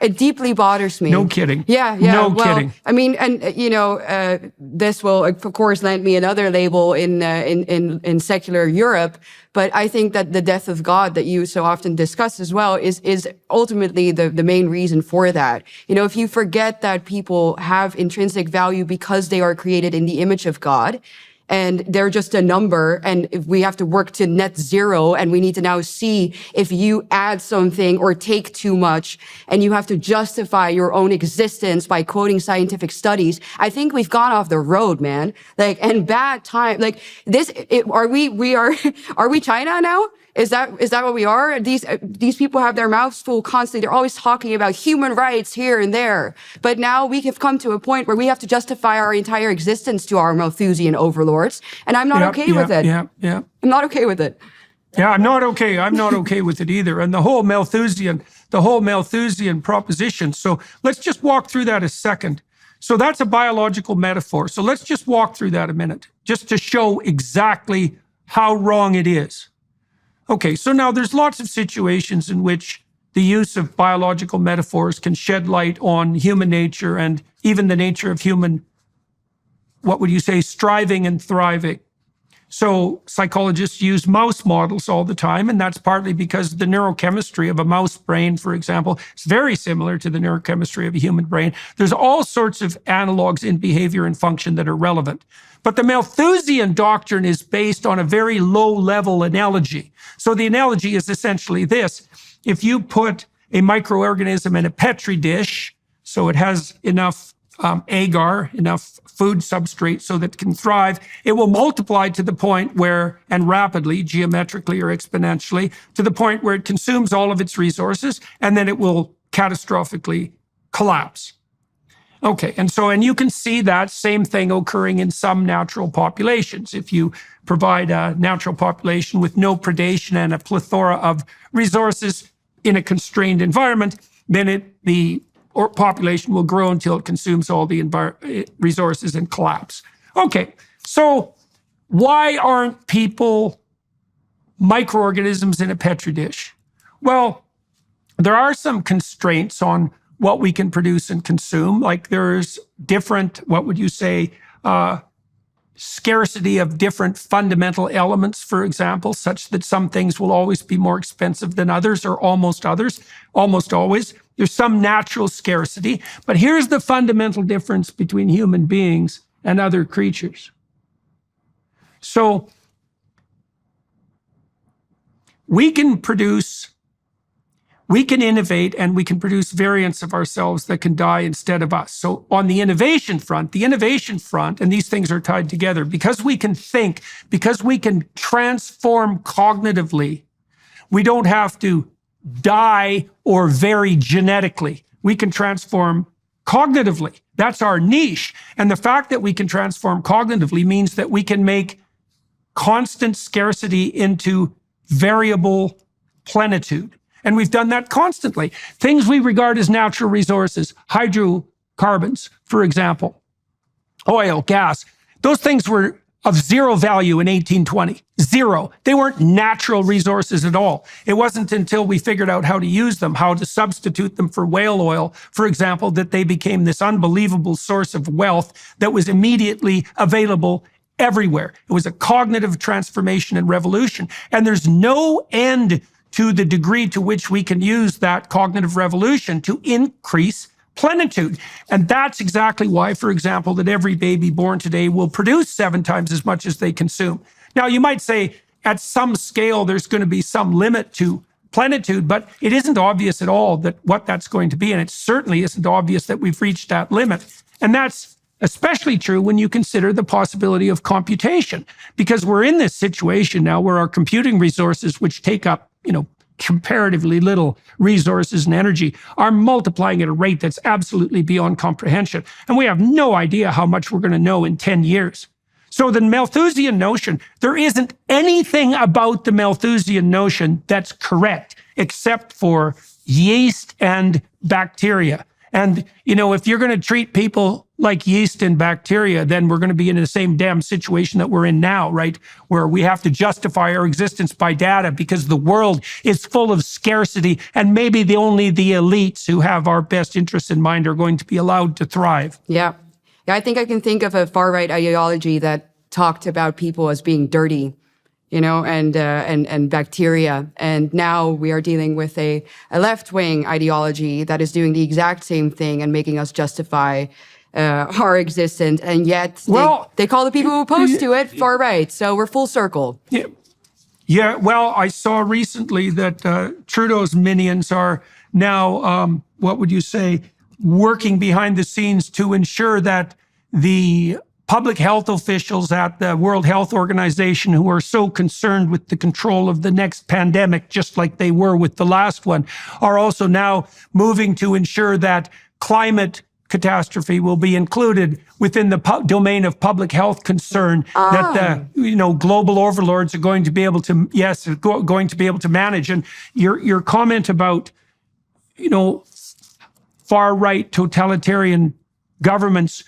It deeply bothers me. No kidding. Yeah. No well, kidding. I mean, and this will, of course, land me another label in secular Europe. But I think that the death of God that you so often discuss as well is ultimately the main reason for that. If you forget that people have intrinsic value because they are created in the image of God, and they're just a number, and if we have to work to net zero, and we need to now see if you add something or take too much, and you have to justify your own existence by quoting scientific studies. I think we've gone off the road, man. And bad time. Are we China now? Is that what we are? These people have their mouths full constantly. They're always talking about human rights here and there. But now we have come to a point where we have to justify our entire existence to our Malthusian overlords. And I'm not okay with it. Yeah. I'm not okay with it. Yeah, I'm not okay. I'm not okay with it either. And the whole Malthusian proposition. So let's just walk through that a second. So that's a biological metaphor. So let's just walk through that a minute, just to show exactly how wrong it is. Okay, so now there's lots of situations in which the use of biological metaphors can shed light on human nature and even the nature of human, what would you say, striving and thriving. So psychologists use mouse models all the time, and that's partly because the neurochemistry of a mouse brain, for example, is very similar to the neurochemistry of a human brain. There's all sorts of analogs in behavior and function that are relevant. But the Malthusian doctrine is based on a very low-level analogy. So the analogy is essentially this. If you put a microorganism in a Petri dish, so it has enough agar, enough food substrate so that it can thrive, it will multiply to the point where, and rapidly, geometrically or exponentially, to the point where it consumes all of its resources, and then it will catastrophically collapse. Okay, and you can see that same thing occurring in some natural populations. If you provide a natural population with no predation and a plethora of resources in a constrained environment, then the population will grow until it consumes all the resources and collapse. Okay, so why aren't people microorganisms in a Petri dish? Well, there are some constraints on what we can produce and consume. Like there's different, what would you say, scarcity of different fundamental elements, for example, such that some things will always be more expensive than others, or almost always. There's some natural scarcity. But here's the fundamental difference between human beings and other creatures. So we can innovate, and we can produce variants of ourselves that can die instead of us. So on the innovation front, and these things are tied together, because we can think, because we can transform cognitively, we don't have to die or vary genetically. We can transform cognitively. That's our niche. And the fact that we can transform cognitively means that we can make constant scarcity into variable plenitude. And we've done that constantly. Things we regard as natural resources, hydrocarbons, for example, oil, gas, those things were of zero value in 1820. Zero. They weren't natural resources at all. It wasn't until we figured out how to use them, how to substitute them for whale oil, for example, that they became this unbelievable source of wealth that was immediately available everywhere. It was a cognitive transformation and revolution. And there's no end to the degree to which we can use that cognitive revolution to increase plenitude. And that's exactly why, for example, that every baby born today will produce 7 times as much as they consume. Now, you might say at some scale, there's going to be some limit to plenitude, but it isn't obvious at all that what that's going to be. And it certainly isn't obvious that we've reached that limit. And that's especially true when you consider the possibility of computation, because we're in this situation now where our computing resources, which take up, comparatively little resources and energy, are multiplying at a rate that's absolutely beyond comprehension. And we have no idea how much we're going to know in 10 years. So the Malthusian notion, there isn't anything about the Malthusian notion that's correct, except for yeast and bacteria. And, if you're going to treat people like yeast and bacteria, then we're going to be in the same damn situation that we're in now, right? Where we have to justify our existence by data because the world is full of scarcity, and maybe only the elites who have our best interests in mind are going to be allowed to thrive. Yeah. I think I can think of a far-right ideology that talked about people as being dirty, and bacteria. And now we are dealing with a left-wing ideology that is doing the exact same thing and making us justify our existence. And yet they call the people who oppose to it far-right. So we're full circle. Yeah. Well, I saw recently that Trudeau's minions are now, what would you say, working behind the scenes to ensure that the public health officials at the World Health Organization, who are so concerned with the control of the next pandemic, just like they were with the last one, are also now moving to ensure that climate catastrophe will be included within the domain of public health concern, that the global overlords are going to be able to manage. And your comment about far right totalitarian governments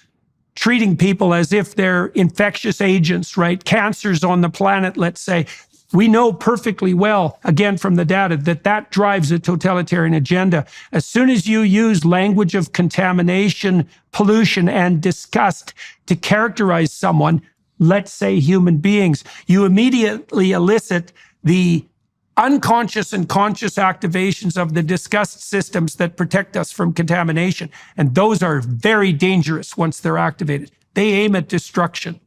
treating people as if they're infectious agents, right? Cancers on the planet, let's say. We know perfectly well, again, from the data, that drives a totalitarian agenda. As soon as you use language of contamination, pollution, and disgust to characterize someone, let's say human beings, you immediately elicit the unconscious and conscious activations of the disgust systems that protect us from contamination. And those are very dangerous once they're activated. They aim at destruction,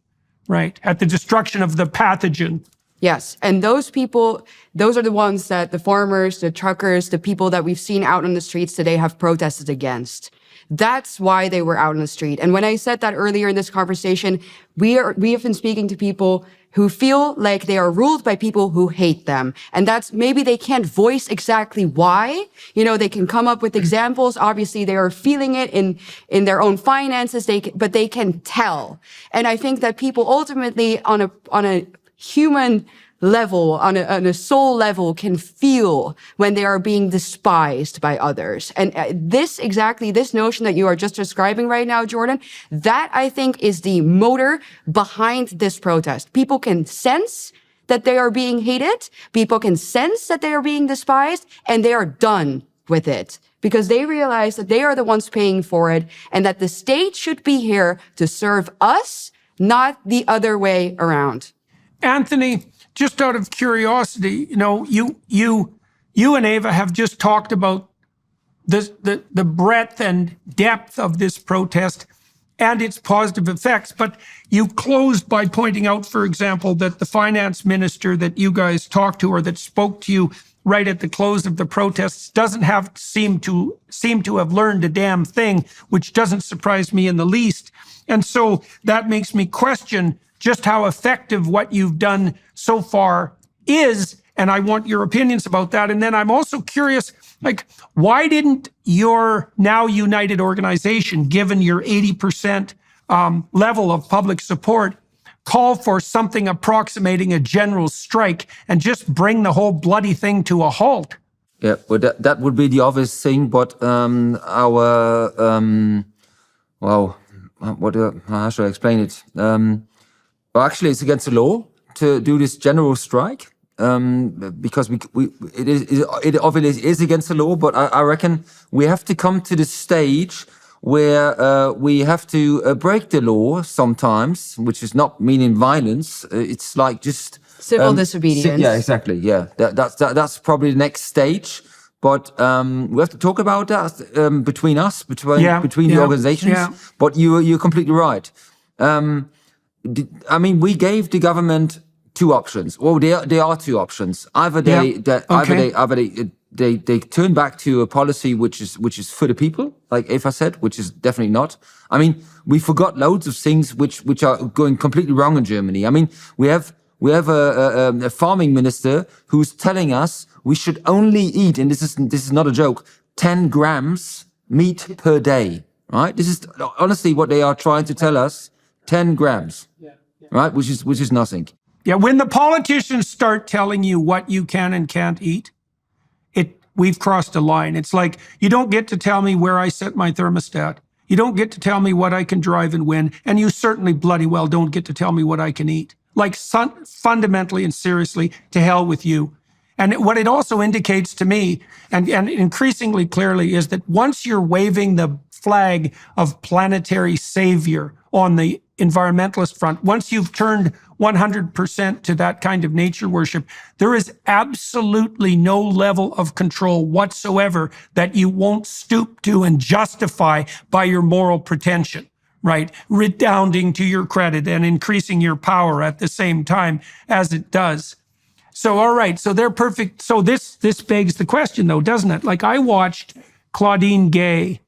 right? At the destruction of the pathogen. Yes. And those people, those are the ones that the farmers, the truckers, the people that we've seen out on the streets today have protested against. That's why they were out on the street. And when I said that earlier in this conversation, we have been speaking to people who feel like they are ruled by people who hate them. And that's, maybe they can't voice exactly why. They can come up with examples. Obviously, they are feeling it in their own finances, but they can tell. And I think that people ultimately on a human level, on a soul level, can feel when they are being despised by others. And this notion that you are just describing right now, Jordan, that I think is the motor behind this protest. People can sense that they are being hated. People can sense that they are being despised, and they are done with it because they realize that they are the ones paying for it and that the state should be here to serve us, not the other way around. Anthony, just out of curiosity, you and Ava have just talked about the breadth and depth of this protest and its positive effects, but you closed by pointing out, for example, that the finance minister that you guys talked to or that spoke to you right at the close of the protests doesn't seem to have learned a damn thing, which doesn't surprise me in the least. And so that makes me question just how effective what you've done so far is, and I want your opinions about that. And then I'm also curious, why didn't your now united organization, given your 80% level of public support, call for something approximating a general strike and just bring the whole bloody thing to a halt? Yeah, well, that would be the obvious thing, but how should I explain it? Well, actually, it's against the law to do this general strike because it obviously is against the law. But I reckon we have to come to the stage where we have to break the law sometimes, which is not meaning violence. It's like just civil disobedience. Yeah, exactly. Yeah, that's probably the next stage. But we have to talk about that between us, between the organizations. Yeah. But you're completely right. We gave the government two options. Well, there are two options. Either they turn back to a policy which is for the people, like Eva said, which is definitely not. We forgot loads of things which are going completely wrong in Germany. We have a farming minister who's telling us we should only eat, and this is not a joke, 10 grams meat per day. Right? This is honestly what they are trying to tell us. 10 grams, right? Which is nothing. Yeah, when the politicians start telling you what you can and can't eat, we've crossed a line. It's like, you don't get to tell me where I set my thermostat. You don't get to tell me what I can drive and when, and you certainly bloody well don't get to tell me what I can eat. Like fundamentally and seriously, to hell with you. And what it also indicates to me, and increasingly clearly, is that once you're waving the flag of planetary savior on the environmentalist front, once you've turned 100% to that kind of nature worship, there is absolutely no level of control whatsoever that you won't stoop to and justify by your moral pretension, right? Redounding to your credit and increasing your power at the same time as it does. So, all right, so they're perfect. So this begs the question, though, doesn't it? Like, I watched Claudine Gay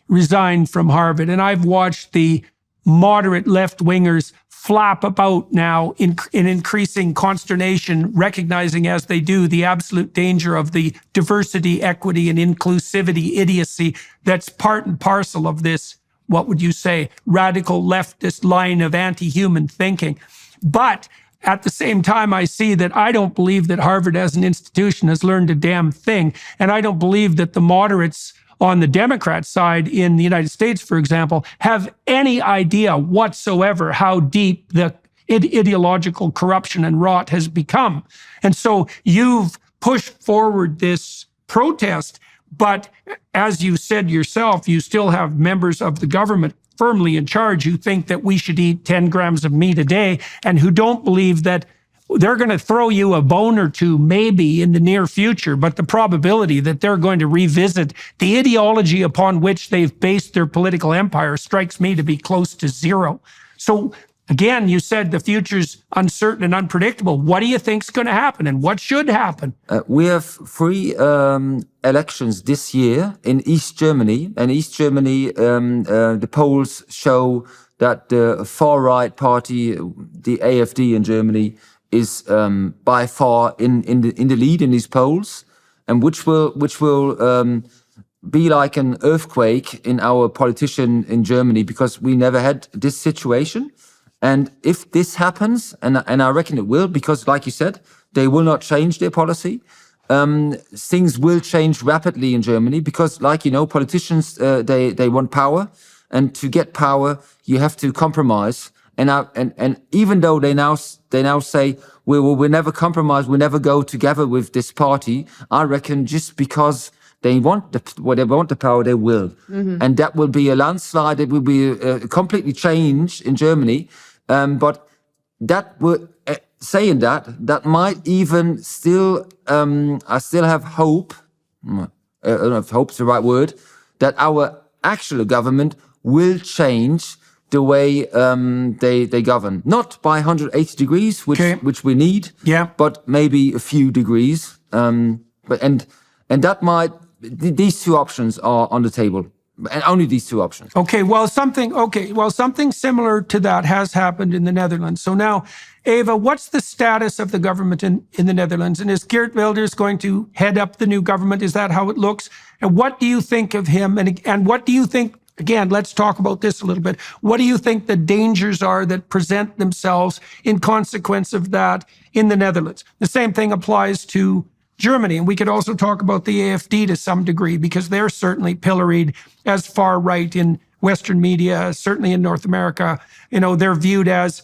resign from Harvard, and I've watched the moderate left-wingers flap about now in increasing consternation, recognizing as they do the absolute danger of the diversity, equity, and inclusivity idiocy that's part and parcel of this, what would you say, radical leftist line of anti-human thinking. But at the same time, I see that I don't believe that Harvard as an institution has learned a damn thing. And I don't believe that the moderates on the Democrat side in the United States, for example, have any idea whatsoever how deep the ideological corruption and rot has become. And so you've pushed forward this protest, but as you said yourself, you still have members of the government firmly in charge who think that we should eat 10 grams of meat a day and who don't believe that they're going to throw you a bone or two maybe in the near future, but the probability that they're going to revisit the ideology upon which they've based their political empire strikes me to be close to zero. So again, you said the future's uncertain and unpredictable. What do you think's going to happen and what should happen? We have 3 elections this year in East Germany. And East Germany, the polls show that the far-right party, the AfD in Germany, is by far in the lead in these polls, and which will be like an earthquake in our politician in Germany, because we never had this situation. And if this happens, and I reckon it will, because like you said, they will not change their policy. Things will change rapidly in Germany because, like you know, politicians they want power, and to get power you have to compromise. And even though they now say we'll never compromise, we'll never go together with this party, I reckon just because they want the power, they will. Mm-hmm. And that will be a landslide. It will be a completely change in Germany. But that will, saying that might even still, I still have hope. I don't know if hope's the right word, that our actual government will change the way they govern, not by 180 degrees, which we need, but maybe a few degrees. But that might, these 2 options are on the table, and only these 2 options. Something similar to that has happened in the Netherlands. So now, Eva, what's the status of the government in the Netherlands? And is Geert Wilders going to head up the new government? Is that how it looks? And what do you think of him? And what do you think? Again, let's talk about this a little bit. What do you think the dangers are that present themselves in consequence of that in the Netherlands? The same thing applies to Germany. And we could also talk about the AfD to some degree, because they're certainly pilloried as far right in Western media, certainly in North America. You know, they're viewed as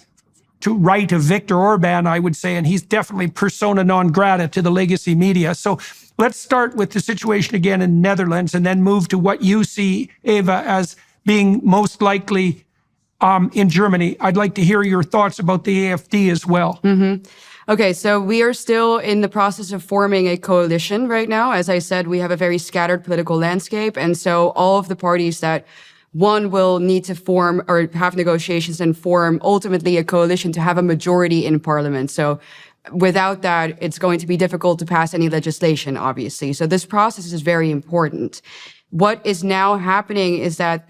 to right of Viktor Orban, I would say, and he's definitely persona non grata to the legacy media. So let's start with the situation again in the Netherlands and then move to what you see, Eva, as being most likely in Germany. I'd like to hear your thoughts about the AfD as well. Mm-hmm. Okay, so we are still in the process of forming a coalition right now. As I said, we have a very scattered political landscape. And so all of the parties that one will need to form or have negotiations and form ultimately a coalition to have a majority in parliament. So without that, it's going to be difficult to pass any legislation, obviously. So this process is very important. What is now happening is that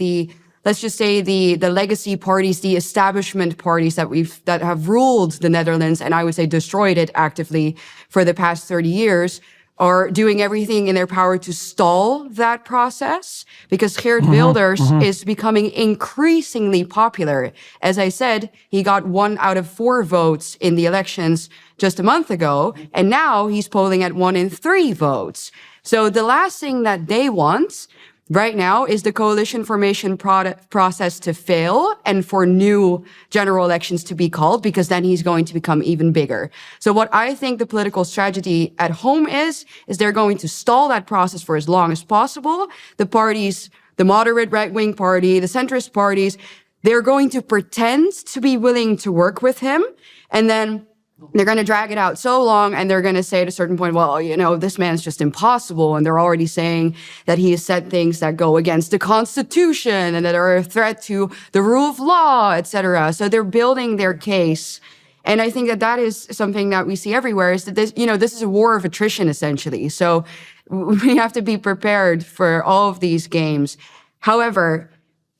let's just say the legacy parties, the establishment parties that have ruled the Netherlands, and I would say destroyed it actively for the past 30 years, are doing everything in their power to stall that process, because Geert Wilders is becoming increasingly popular. As I said, he got 1 out of 4 votes in the elections just a month ago, and now he's polling at 1 in 3 votes. So the last thing that they want right now is the coalition formation process to fail and for new general elections to be called, because then he's going to become even bigger. So what I think the political strategy at home is they're going to stall that process for as long as possible. The parties, the moderate right-wing party, the centrist parties, they're going to pretend to be willing to work with him, and then they're going to drag it out so long, and they're going to say at a certain point, well, you know, this man's just impossible. And they're already saying that he has said things that go against the Constitution and that are a threat to the rule of law, etc. So they're building their case. And I think that that is something that we see everywhere, is that this, you know, this is a war of attrition, essentially. So we have to be prepared for all of these games. However,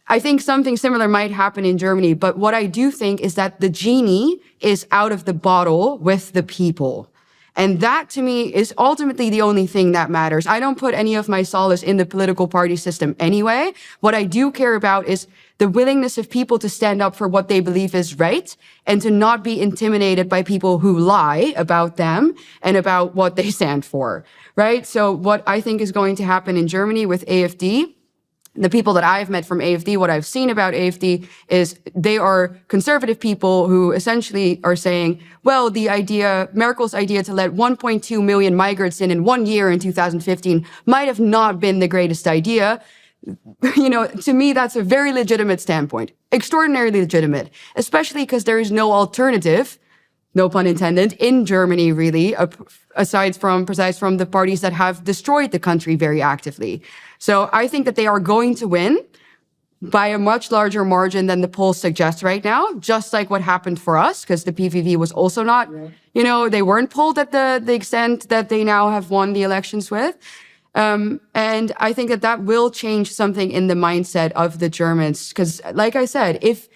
I think something similar might happen in Germany, but what I do think is that the genie is out of the bottle with the people. And that, to me, is ultimately the only thing that matters. I don't put any of my solace in the political party system anyway. What I do care about is the willingness of people to stand up for what they believe is right and to not be intimidated by people who lie about them and about what they stand for, right? So what I think is going to happen in Germany with AfD, the people that I've met from AfD, what I've seen about AfD is they are conservative people who essentially are saying, well, the idea, Merkel's idea to let 1.2 million migrants in 1 year in 2015 might have not been the greatest idea. You know, to me, that's a very legitimate standpoint, extraordinarily legitimate, especially because there is no alternative, no pun intended, in Germany, really, aside from the parties that have destroyed the country very actively. So I think that they are going to win by a much larger margin than the polls suggest right now, just like what happened for us, because the PVV was also not, you know, they weren't polled at the extent that they now have won the elections with. And I think that that will change something in the mindset of the Germans, because like I said, if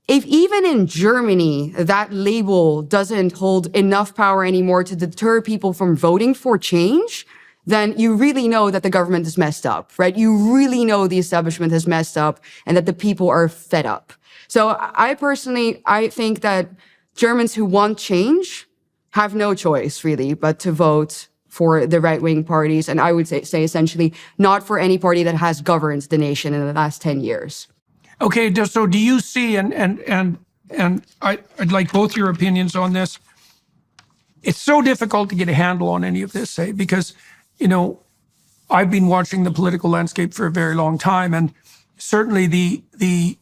even in Germany, that label doesn't hold enough power anymore to deter people from voting for change, then you really know that the government is messed up, right? You really know the establishment has messed up and that the people are fed up. So I think that Germans who want change have no choice, really, but to vote for the right-wing parties. And I would say essentially not for any party that has governed the nation in the last 10 years. Okay, so do you see, and I'd like both your opinions on this. It's so difficult to get a handle on any of this, say, because, you know, I've been watching the political landscape for a very long time, and certainly the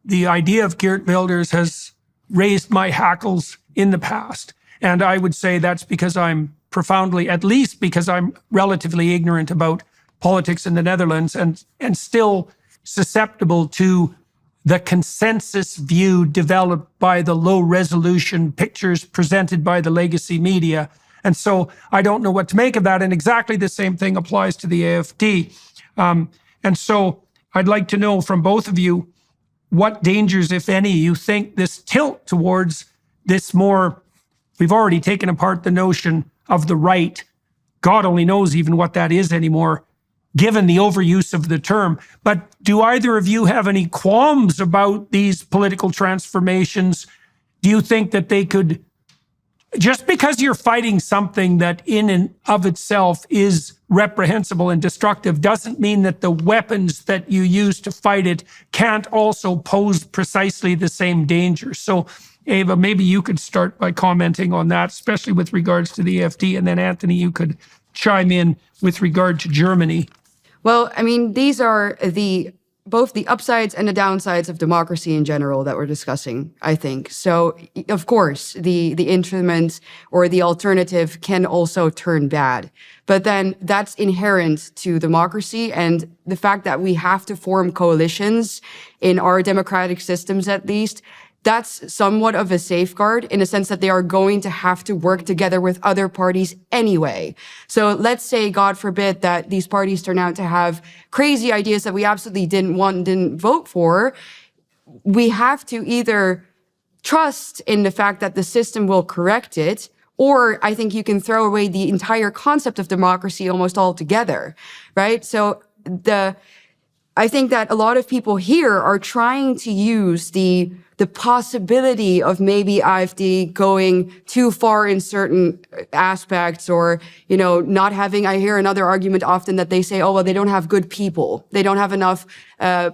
idea of Geert Wilders has raised my hackles in the past, and I would say that's because I'm at least because I'm relatively ignorant about politics in the Netherlands, and still susceptible to the consensus view developed by the low-resolution pictures presented by the legacy media. And so I don't know what to make of that. And exactly the same thing applies to the AfD. And so I'd like to know from both of you what dangers, if any, you think this tilt towards this more, we've already taken apart the notion of the right. God only knows even what that is anymore, given the overuse of the term. But do either of you have any qualms about these political transformations? Do you think that they could, just because you're fighting something that in and of itself is reprehensible and destructive, doesn't mean that the weapons that you use to fight it can't also pose precisely the same danger? So, Eva, maybe you could start by commenting on that, especially with regards to the AfD, and then Anthony, you could chime in with regard to Germany. Well, I mean, these are both the upsides and the downsides of democracy in general that we're discussing, I think. So, of course, the instrument or the alternative can also turn bad. But then that's inherent to democracy, and the fact that we have to form coalitions in our democratic systems, at least, that's somewhat of a safeguard in the sense that they are going to have to work together with other parties anyway. So let's say, God forbid, that these parties turn out to have crazy ideas that we absolutely didn't want and didn't vote for. We have to either trust in the fact that the system will correct it, or I think you can throw away the entire concept of democracy almost altogether, right? So I think that a lot of people here are trying to use the the possibility of maybe AfD going too far in certain aspects, or, not having, I hear another argument often that they say, oh, well, they don't have good people. They don't have enough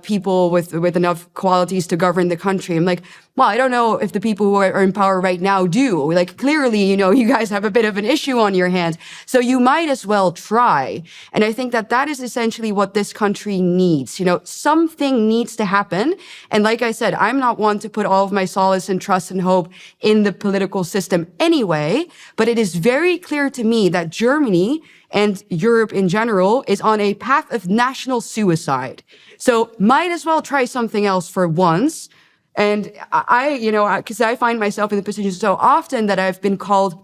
people with enough qualities to govern the country. I'm like, well, I don't know if the people who are in power right now do. Like, clearly, you guys have a bit of an issue on your hands. So you might as well try. And I think that is essentially what this country needs. Something needs to happen. And like I said, I'm not one to put all of my solace and trust and hope in the political system anyway, but it is very clear to me that Germany and Europe in general is on a path of national suicide. So might as well try something else for once. And because I find myself in the position so often that I've been called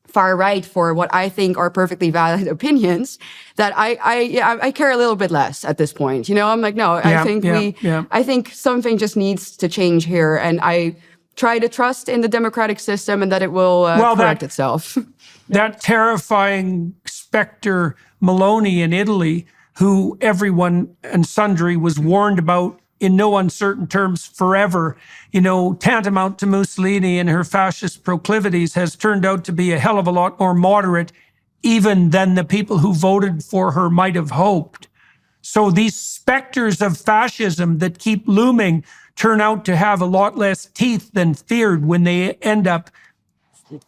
far right for what I think are perfectly valid opinions, that I care a little bit less at this point. I'm like, no, I think something just needs to change here, and I try to trust in the democratic system and that it will correct itself. That terrifying specter Maloney in Italy, who everyone and sundry was warned about in no uncertain terms forever, tantamount to Mussolini and her fascist proclivities, has turned out to be a hell of a lot more moderate even than the people who voted for her might have hoped. So these specters of fascism that keep looming turn out to have a lot less teeth than feared when they end up,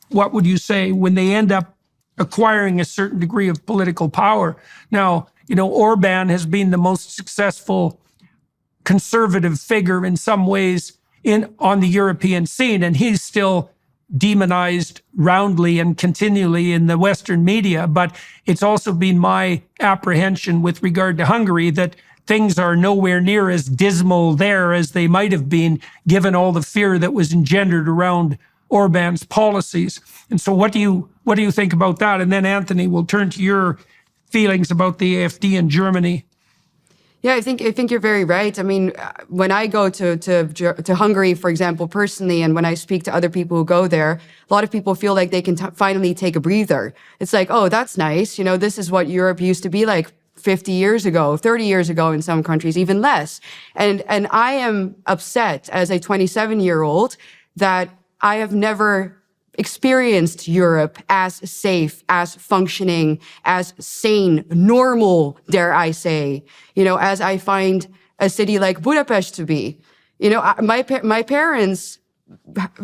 when they end up acquiring a certain degree of political power. Now, Orban has been the most successful conservative figure in some ways on the European scene, and he's still demonized roundly and continually in the Western media. But it's also been my apprehension with regard to Hungary that things are nowhere near as dismal there as they might have been, given all the fear that was engendered around Orban's policies. And so what do you think about that? And then, Anthony, we'll turn to your feelings about the AfD in Germany. Yeah, I think you're very right. I mean, when I go to Hungary, for example, personally, and when I speak to other people who go there, a lot of people feel like they can finally take a breather. It's like, oh, that's nice. This is what Europe used to be like 50 years ago, 30 years ago in some countries, even less. And I am upset as a 27-year-old that I have never experienced Europe as safe, as functioning, as sane, normal, dare I say, as I find a city like Budapest to be. My parents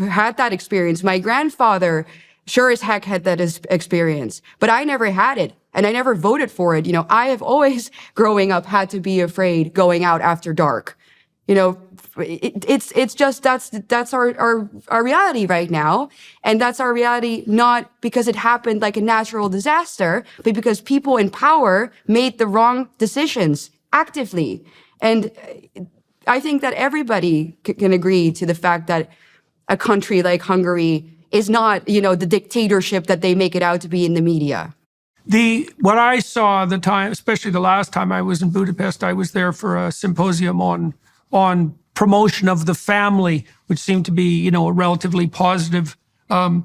had that experience. My grandfather sure as heck had that experience, but I never had it, and I never voted for it. I have always, growing up, had to be afraid going out after dark. It's just that's our reality right now, and that's our reality not because it happened like a natural disaster, but because people in power made the wrong decisions actively. And I think that everybody can agree to the fact that a country like Hungary is not, the dictatorship that they make it out to be in the media. What I saw the time, especially the last time I was in Budapest, I was there for a symposium on promotion of the family, which seemed to be, a relatively positive and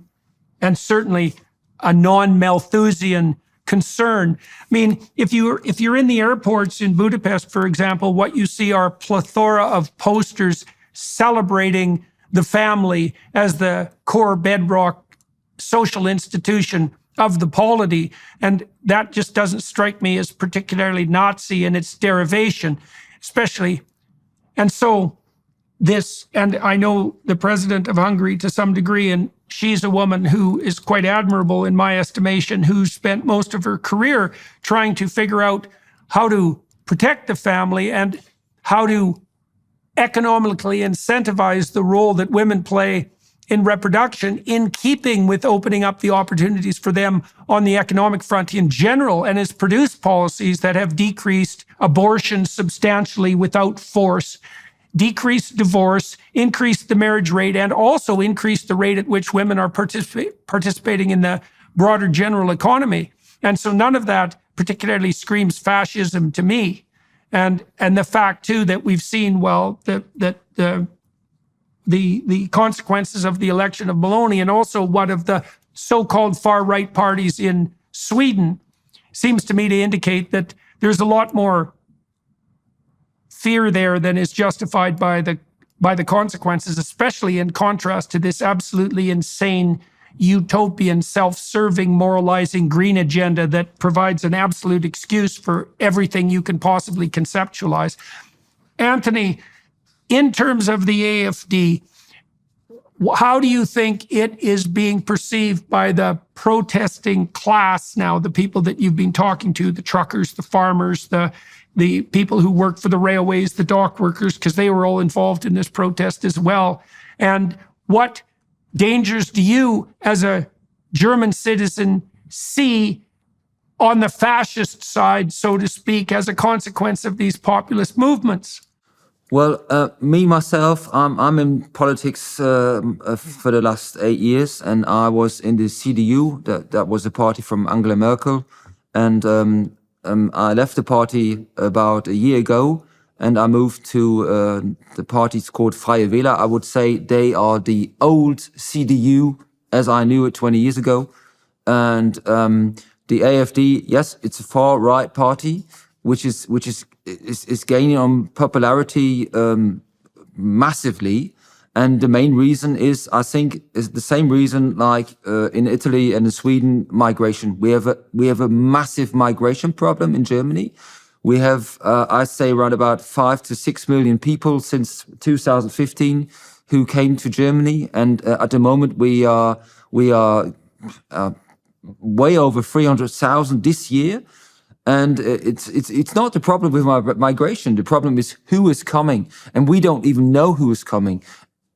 certainly a non-Malthusian concern. I mean, if you're in the airports in Budapest, for example, what you see are a plethora of posters celebrating the family as the core bedrock social institution of the polity. And that just doesn't strike me as particularly Nazi in its derivation, especially. And so and I know the president of Hungary to some degree, and she's a woman who is quite admirable in my estimation, who spent most of her career trying to figure out how to protect the family and how to economically incentivize the role that women play in reproduction, in keeping with opening up the opportunities for them on the economic front in general, and has produced policies that have decreased abortion substantially without force, decreased divorce, increased the marriage rate, and also increased the rate at which women are participating in the broader general economy. And so none of that particularly screams fascism to me. And the fact too that we've seen, the consequences of the election of Maloney, and also what of the so-called far-right parties in Sweden, seems to me to indicate that there's a lot more fear there than is justified by the by the consequences, especially in contrast to this absolutely insane, utopian, self-serving, moralizing green agenda that provides an absolute excuse for everything you can possibly conceptualize. Anthony, in terms of the AFD, how do you think it is being perceived by the protesting class now, the people that you've been talking to, the truckers, the farmers, the people who work for the railways, the dock workers, because they were all involved in this protest as well? And what dangers do you, as a German citizen, see on the fascist side, so to speak, as a consequence of these populist movements? Well, me, myself, I'm in politics for the last 8 years, and I was in the CDU, that was a party from Angela Merkel, and I left the party about a year ago, and I moved to the party's called Freie Wähler. I would say they are the old CDU as I knew it 20 years ago. And the AFD, yes, it's a far-right party, which is gaining on popularity massively. And the main reason is, I think, is the same reason like in Italy and in Sweden, migration. We have a massive migration problem in Germany. We have, I say, around about 5 to 6 million people since 2015 who came to Germany, and at the moment we are way over 300,000 this year. And it's not the problem with migration. The problem is who is coming, and we don't even know who is coming.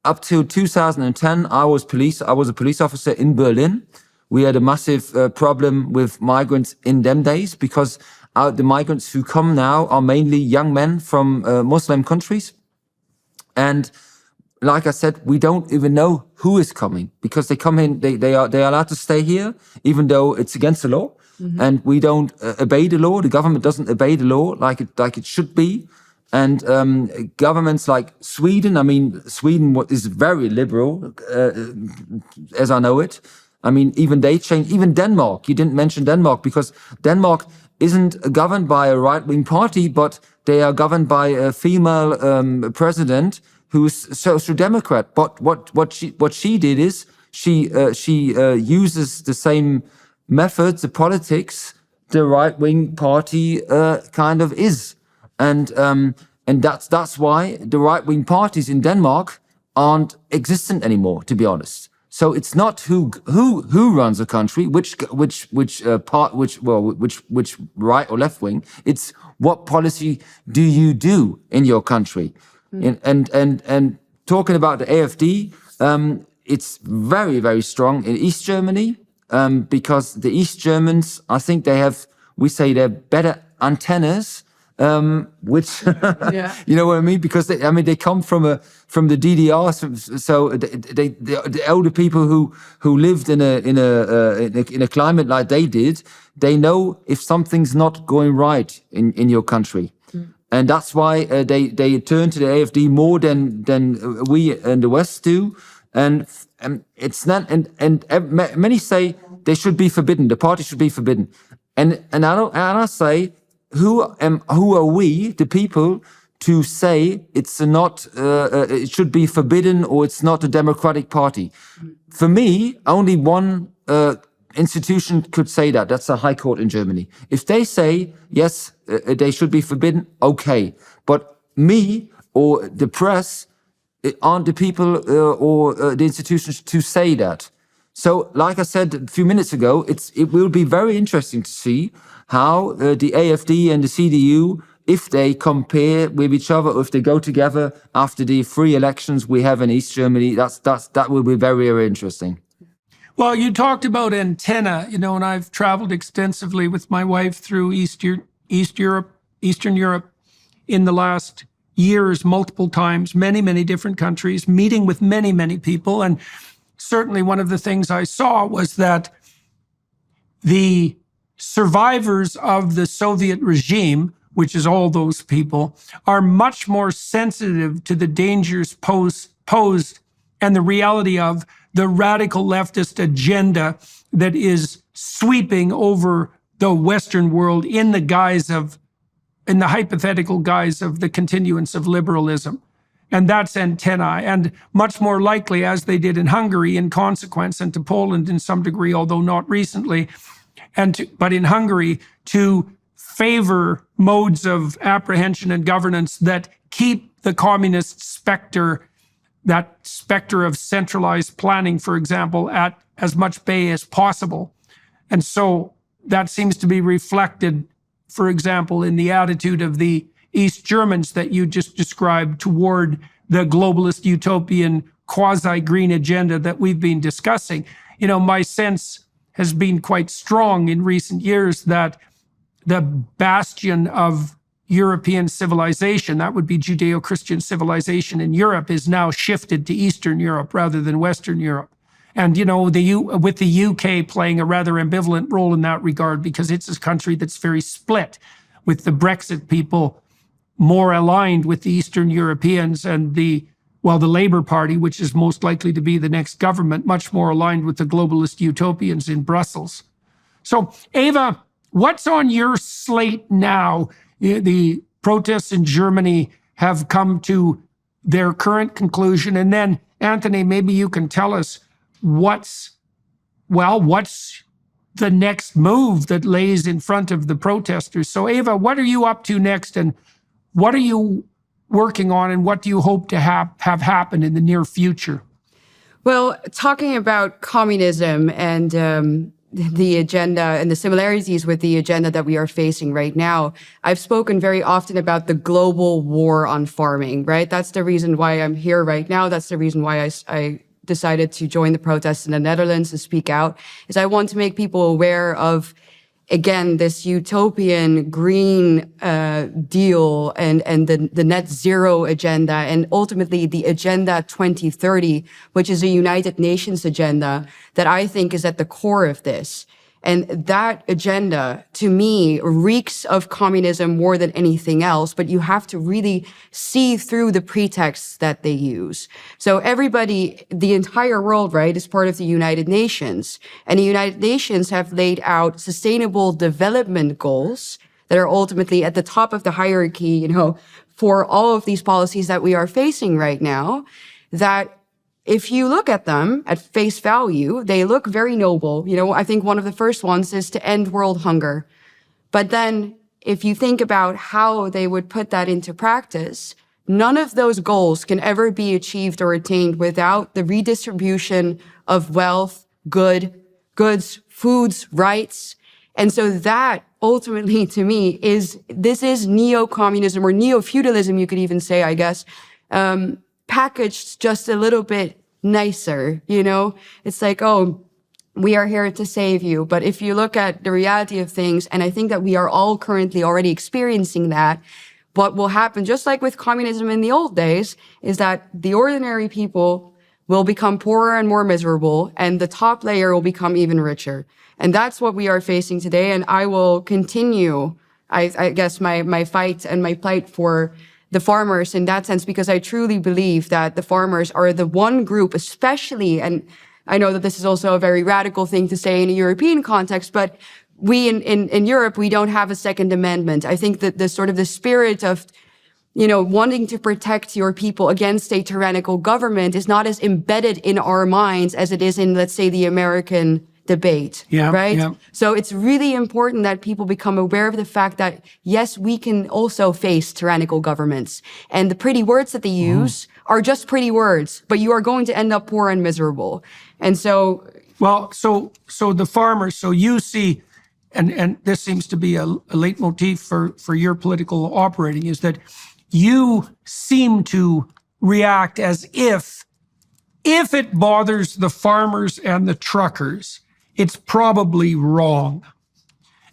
Up till 2010, I was a police officer in Berlin. We had a massive problem with migrants in them days because the migrants who come now are mainly young men from Muslim countries. And like I said, we don't even know who is coming because they come in, they are allowed to stay here, even though it's against the law. Mm-hmm. And we don't obey the law. The government doesn't obey the law like it should be. And governments like Sweden, I mean, Sweden is very liberal, as I know it. I mean, even they changed, even Denmark. You didn't mention Denmark because Denmark isn't governed by a right-wing party, but they are governed by a female president who's social democrat. But what she did is she uses the same methods, the politics, the right-wing party kind of is. And that's why the right-wing parties in Denmark aren't existent anymore, to be honest. So it's not who runs a country, which right or left wing. It's what policy do you do in your country. Mm. And talking about the AFD, it's very, very strong in East Germany because the East Germans, I think they're better antennas. Which yeah. You know what I mean? Because they come from the DDR, so the older people who lived in a climate like they did, they know if something's not going right in your country, and that's why they turn to the AFD more than we in the West do, and it's not and many say they should be forbidden. The party should be forbidden, and I say. Who are we, the people, to say it's not, it should be forbidden or it's not a democratic party? For me, only one institution could say that. That's the High Court in Germany. If they say, yes, they should be forbidden, okay. But me or the press aren't the people or the institutions to say that. So, like I said a few minutes ago, it will be very interesting to see how the AFD and the CDU, if they compare with each other, or if they go together after the free elections we have in East Germany, that will be very, very interesting. Well, you talked about antenna, and I've traveled extensively with my wife through Eastern Europe in the last years, multiple times, many, many different countries, meeting with many, many people. And certainly one of the things I saw was that the survivors of the Soviet regime, which is all those people, are much more sensitive to the dangers posed and the reality of the radical leftist agenda that is sweeping over the Western world in the hypothetical guise of the continuance of liberalism. and that's antennae, and much more likely, as they did in Hungary in consequence, and to Poland in some degree, although not recently, but in Hungary, to favor modes of apprehension and governance that keep the communist specter, that specter of centralized planning, for example, at as much bay as possible. And so that seems to be reflected, for example, in the attitude of the East Germans that you just described toward the globalist utopian quasi-green agenda that we've been discussing. My sense has been quite strong in recent years that the bastion of European civilization, that would be Judeo-Christian civilization in Europe, is now shifted to Eastern Europe rather than Western Europe. And, with the UK playing a rather ambivalent role in that regard, because it's a country that's very split, with the Brexit people more aligned with the Eastern Europeans, and the Labour Party, which is most likely to be the next government, much more aligned with the globalist utopians in Brussels. So, Eva, what's on your slate now? The protests in Germany have come to their current conclusion. And then, Anthony, maybe you can tell us what's the next move that lays in front of the protesters. So, Eva, what are you up to next, and what are you working on, and what do you hope to have happen in the near future? Well, talking about communism and the agenda and the similarities with the agenda that we are facing right now, I've spoken very often about the global war on farming, right? That's the reason why I'm here right now. That's the reason why I decided to join the protests in the Netherlands to speak out, is I want to make people aware of, again, this utopian green deal and the net zero agenda, and ultimately the Agenda 2030, which is a United Nations agenda that I think is at the core of this. And that agenda, to me, reeks of communism more than anything else, but you have to really see through the pretexts that they use. So everybody, the entire world, right, is part of the United Nations. And the United Nations have laid out sustainable development goals that are ultimately at the top of the hierarchy, for all of these policies that we are facing right now, that if you look at them at face value, they look very noble. I think one of the first ones is to end world hunger. But then if you think about how they would put that into practice, none of those goals can ever be achieved or attained without the redistribution of wealth, goods, foods, rights. And so that ultimately, to me, this is neo-communism, or neo-feudalism, you could even say, I guess, packaged just a little bit nicer, It's like, oh, we are here to save you. But if you look at the reality of things, and I think that we are all currently already experiencing that, what will happen, just like with communism in the old days, is that the ordinary people will become poorer and more miserable, and the top layer will become even richer. And that's what we are facing today. And I will continue, I guess, my fight and my plight for the farmers in that sense, because I truly believe that the farmers are the one group, especially, and I know that this is also a very radical thing to say in a European context, but we in Europe, we don't have a Second Amendment. I think that the sort of the spirit of, wanting to protect your people against a tyrannical government is not as embedded in our minds as it is in, let's say, the American debate, right? Yeah. So it's really important that people become aware of the fact that, yes, we can also face tyrannical governments. And the pretty words that they use are just pretty words, but you are going to end up poor and miserable. And so... Well, so the farmers, so you see, and this seems to be a leitmotif for your political operating, is that you seem to react as if it bothers the farmers and the truckers, it's probably wrong.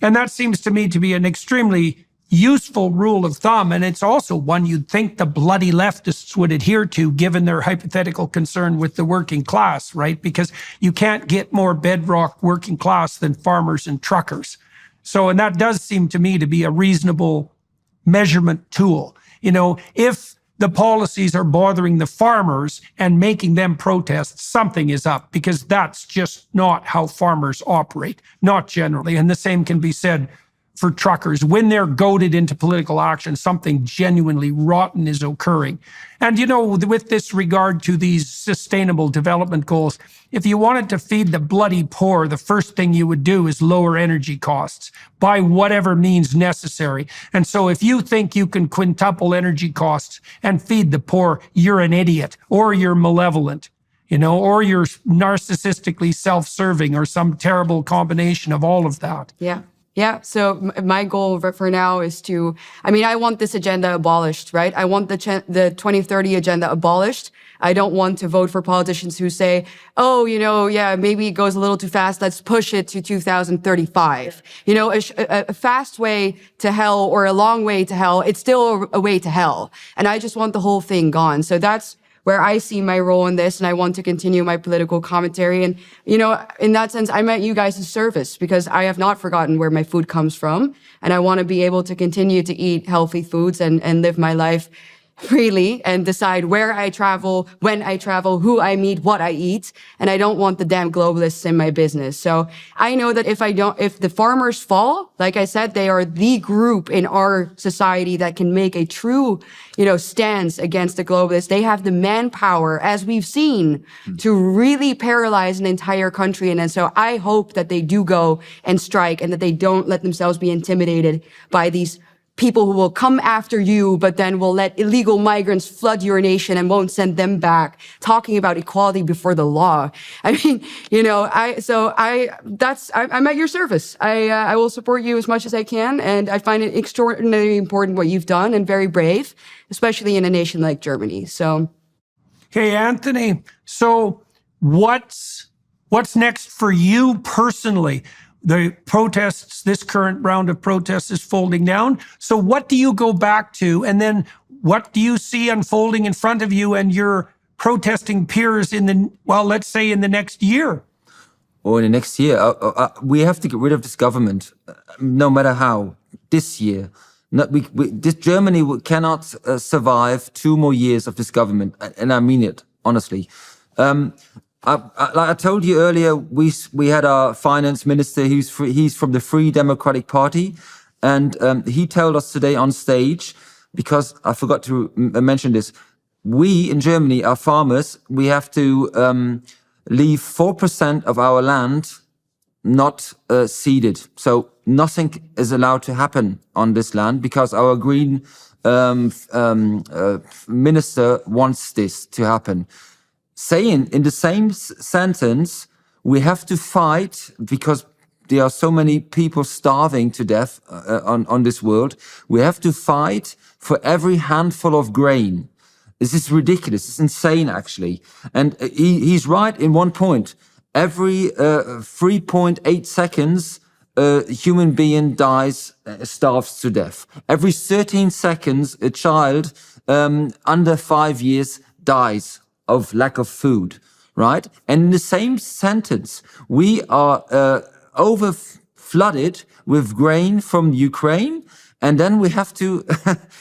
And that seems to me to be an extremely useful rule of thumb. And it's also one you'd think the bloody leftists would adhere to, given their hypothetical concern with the working class, right? Because you can't get more bedrock working class than farmers and truckers. So, and that does seem to me to be a reasonable measurement tool. If the policies are bothering the farmers and making them protest, something is up, because that's just not how farmers operate, not generally. And the same can be said for truckers, when they're goaded into political action, something genuinely rotten is occurring. And, you know, with this regard to these sustainable development goals, if you wanted to feed the bloody poor, the first thing you would do is lower energy costs by whatever means necessary. And so if you think you can quintuple energy costs and feed the poor, you're an idiot, or you're malevolent, you know, or you're narcissistically self-serving, or some terrible combination of all of that. Yeah. Yeah. So my goal for now is to, I mean, I want this agenda abolished, right? I want the 2030 agenda abolished. I don't want to vote for politicians who say, oh, you know, yeah, maybe it goes a little too fast. Let's push it to 2035. You know, a fast way to hell or a long way to hell, it's still a way to hell. And I just want the whole thing gone. So that's where I see my role in this, and I want to continue my political commentary. And, you know, in that sense, I'm at you guys' service because I have not forgotten where my food comes from. And I want to be able to continue to eat healthy foods and live my life freely and decide where I travel, when I travel, who I meet, what I eat. And I don't want the damn globalists in my business. So I know that if the farmers fall, like I said, they are the group in our society that can make a true, you know, stance against the globalists. They have the manpower, as we've seen, to really paralyze an entire country. And so I hope that they do go and strike and that they don't let themselves be intimidated by these people who will come after you, but then will let illegal migrants flood your nation and won't send them back, talking about equality before the law. I mean, you know, I'm at your service. I will support you as much as I can. And I find it extraordinarily important what you've done and very brave, especially in a nation like Germany. So. Hey, Anthony, so what's next for you personally? The protests, this current round of protests is folding down. So what do you go back to? And then what do you see unfolding in front of you and your protesting peers let's say in the next year? Or in the next year, we have to get rid of this government, no matter how, this year. Germany cannot survive 2 more years of this government, and I mean it, honestly. Like I told you earlier, we had our finance minister. He's from the Free Democratic Party, and he told us today on stage, because I forgot to mention this. We in Germany, our farmers, we have to leave 4% of our land not seeded. So nothing is allowed to happen on this land because our green minister wants this to happen. Saying in the same sentence, we have to fight because there are so many people starving to death on this world. We have to fight for every handful of grain. This is ridiculous. It's insane, actually. And he's right in one point. Every 3.8 seconds, a human being starves to death. Every 13 seconds, a child under 5 years dies of lack of food, right? And in the same sentence, we are over-flooded with grain from Ukraine, and then we have to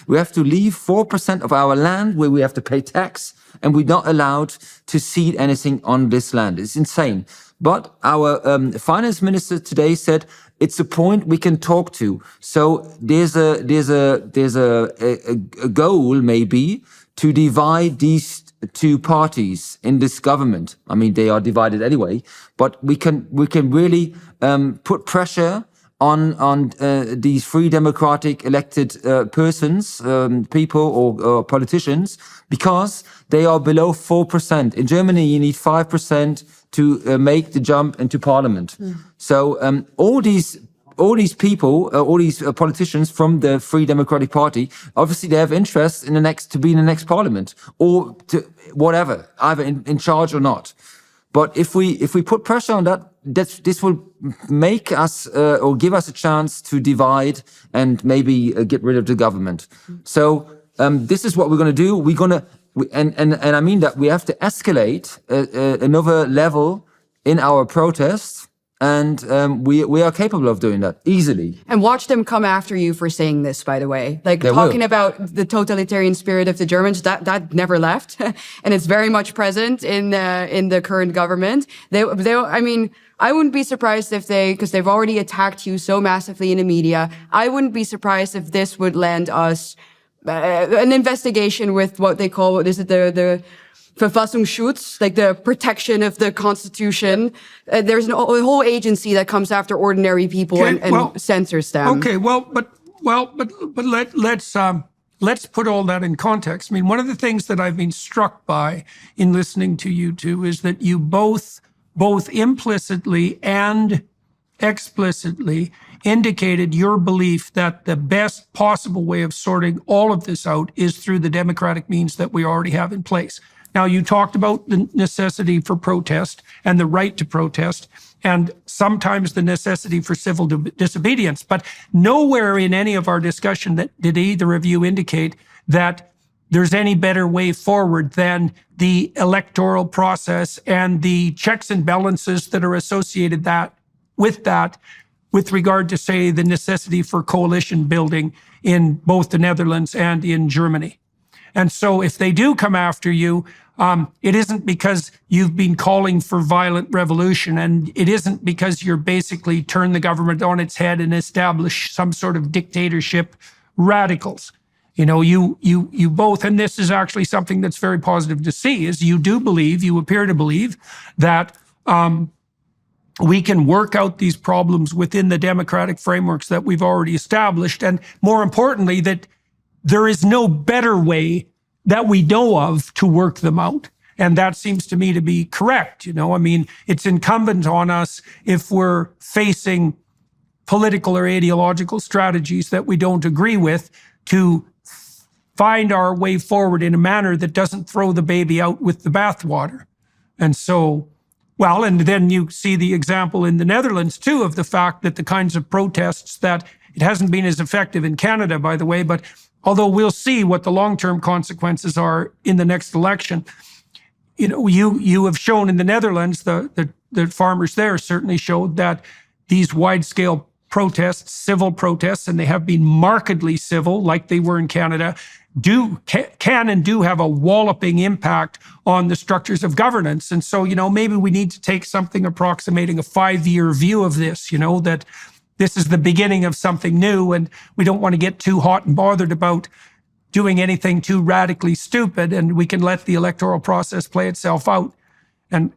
leave 4% of our land where we have to pay tax, and we're not allowed to seed anything on this land. It's insane. But our finance minister today said it's a point we can talk to. So there's a goal maybe to divide these 2 parties in this government. I mean, they are divided anyway, but we can really put pressure on these free democratic elected persons, people or politicians, because they are below 4%. In Germany, you need 5% to make the jump into parliament. So all these people, all these politicians from the Free Democratic Party, obviously they have interest in to be in the next parliament or to whatever, either in charge or not. But if we put pressure on that, this will make us or give us a chance to divide and maybe get rid of the government. So this is what we're going to do. And I mean that we have to escalate another level in our protests. and we are capable of doing that easily. And watch them come after you for saying this, by the way. Like They talking will. about the totalitarian spirit of the Germans, that never left. And it's very much present in the current government. I mean, I wouldn't be surprised if because they've already attacked you so massively in the media, I wouldn't be surprised if this would land us an investigation with what they call, what is it, the Verfassungsschutz, like the protection of the Constitution. There's a whole agency that comes after ordinary people Okay, and censors them. Okay, but let's put all that in context. I mean, one of the things that I've been struck by in listening to you two is that you both implicitly and explicitly indicated your belief that the best possible way of sorting all of this out is through the democratic means that we already have in place. Now, you talked about the necessity for protest and the right to protest, and sometimes the necessity for civil disobedience. But nowhere in any of our discussion did either of you indicate that there's any better way forward than the electoral process and the checks and balances that are associated with regard to, say, the necessity for coalition building in both the Netherlands and in Germany. And so if they do come after you, it isn't because you've been calling for violent revolution, and it isn't because you're basically turn the government on its head and establish some sort of dictatorship radicals. You know, you both, and this is actually something that's very positive to see, is you appear to believe that we can work out these problems within the democratic frameworks that we've already established. And more importantly, that there is no better way that we know of to work them out. And that seems to me to be correct. You know, I mean, it's incumbent on us, if we're facing political or ideological strategies that we don't agree with, to find our way forward in a manner that doesn't throw the baby out with the bathwater. And so, well, and then you see the example in the Netherlands too of the fact that the kinds of protests that, it hasn't been as effective in Canada, by the way, but although we'll see what the long-term consequences are in the next election. You know, you have shown in the Netherlands, the farmers there certainly showed that these wide-scale protests, civil protests, and they have been markedly civil, like they were in Canada, can and do have a walloping impact on the structures of governance. And so, you know, maybe we need to take something approximating a 5-year view of this, you know, that this is the beginning of something new, and we don't want to get too hot and bothered about doing anything too radically stupid, and we can let the electoral process play itself out. And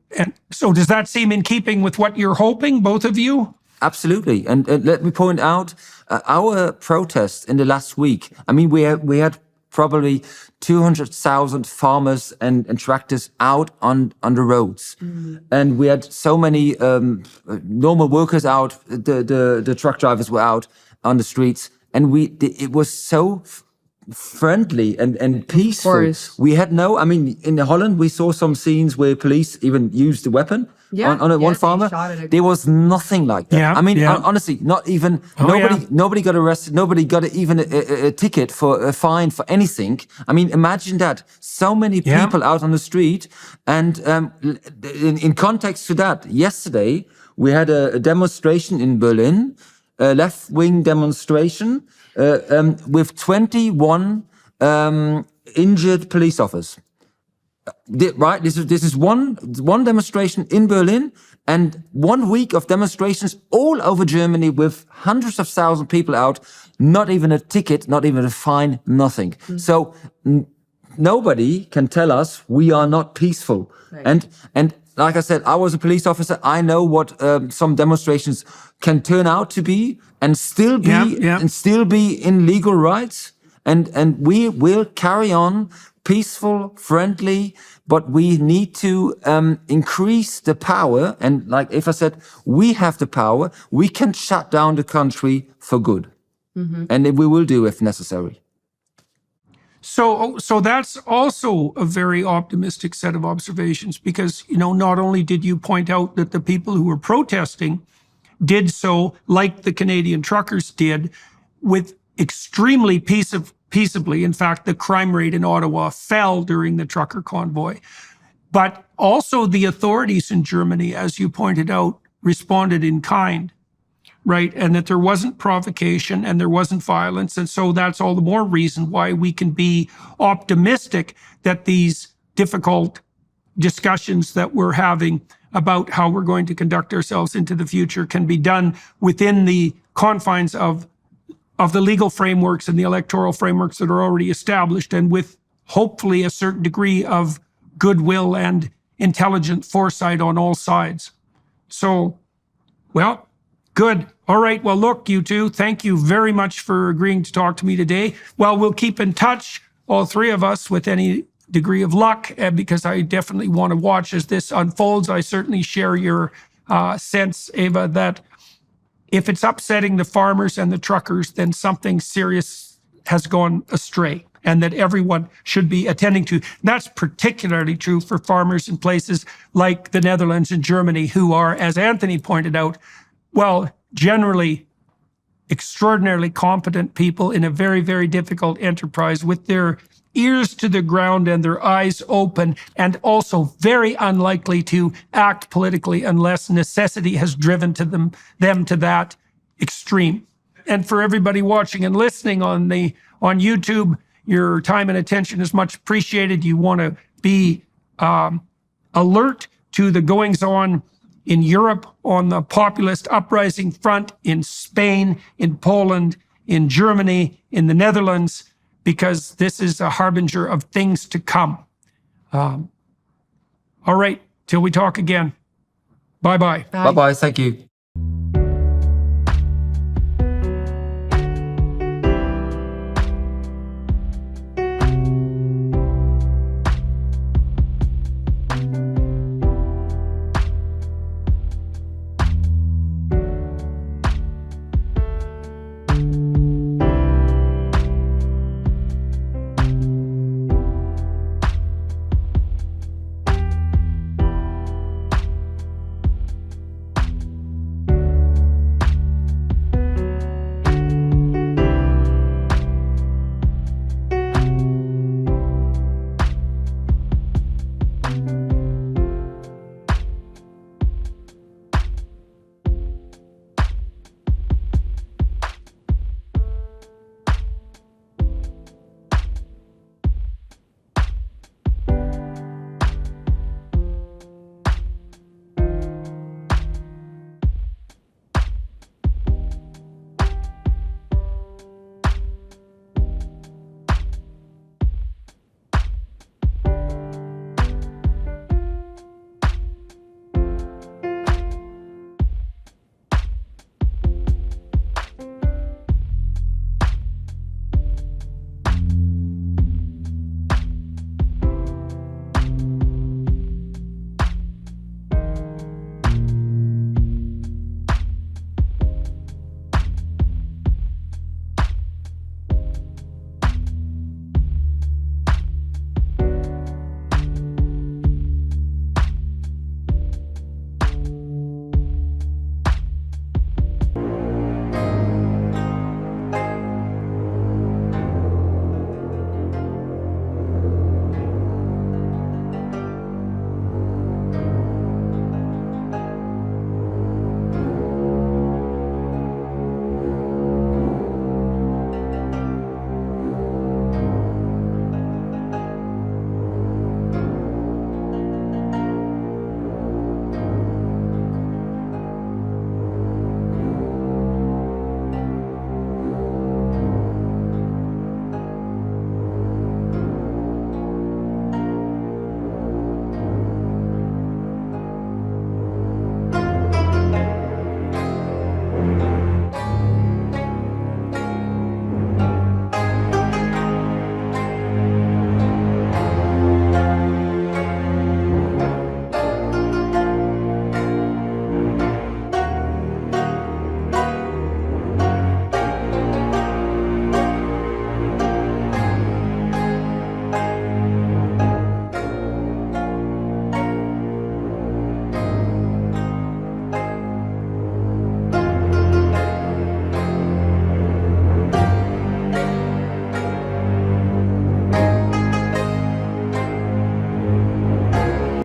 so does that seem in keeping with what you're hoping, both of you? Absolutely. And let me point out our protest in the last week. I mean, we had probably 200,000 farmers and tractors out on the roads. And we had so many normal workers out, the truck drivers were out on the streets. And it was so friendly and peaceful. We had I mean, in Holland, we saw some scenes where police even used the weapon on one farmer. There was nothing like that. Yeah, I mean, honestly, not even, nobody got arrested. Nobody got even a ticket for a fine for anything. I mean, imagine that. So many people out on the street. And in context to that, yesterday, we had a demonstration in Berlin, a left-wing demonstration, with 21 injured police officers. Right, this is one demonstration in Berlin, and 1 week of demonstrations all over Germany with hundreds of thousands of people out. Not even a ticket, not even a fine, nothing. So nobody can tell us we are not peaceful. Right. And like I said, I was a police officer. I know what some demonstrations can turn out to be, and still be in legal rights. And we will carry on peaceful, friendly, but we need to increase the power. And like if I said, we have the power. We can shut down the country for good, and we will do if necessary. So that's also a very optimistic set of observations, because, you know, not only did you point out that the people who were protesting did so, like the Canadian truckers did, with extremely peaceably. In fact, the crime rate in Ottawa fell during the trucker convoy. But also the authorities in Germany, as you pointed out, responded in kind, right? And that there wasn't provocation and there wasn't violence. And so that's all the more reason why we can be optimistic that these difficult discussions that we're having about how we're going to conduct ourselves into the future can be done within the confines of the legal frameworks and the electoral frameworks that are already established, and with hopefully a certain degree of goodwill and intelligent foresight on all sides. So, well, good. All right. Well, look, you two, thank you very much for agreeing to talk to me today. Well, we'll keep in touch, all three of us, with any degree of luck, because I definitely want to watch as this unfolds. I certainly share your sense, Ava, that if it's upsetting the farmers and the truckers, then something serious has gone astray, and that everyone should be attending to. That's particularly true for farmers in places like the Netherlands and Germany, who are, as Anthony pointed out, well, generally extraordinarily competent people in a very, very difficult enterprise, with their ears to the ground and their eyes open, and also very unlikely to act politically unless necessity has driven to them to that extreme. And for everybody watching and listening on YouTube, your time and attention is much appreciated. You want to be alert to the goings on in Europe on the populist uprising front, in Spain, in Poland, in Germany, in the Netherlands, because this is a harbinger of things to come. All right, till we talk again. Bye-bye. Bye-bye. Thank you.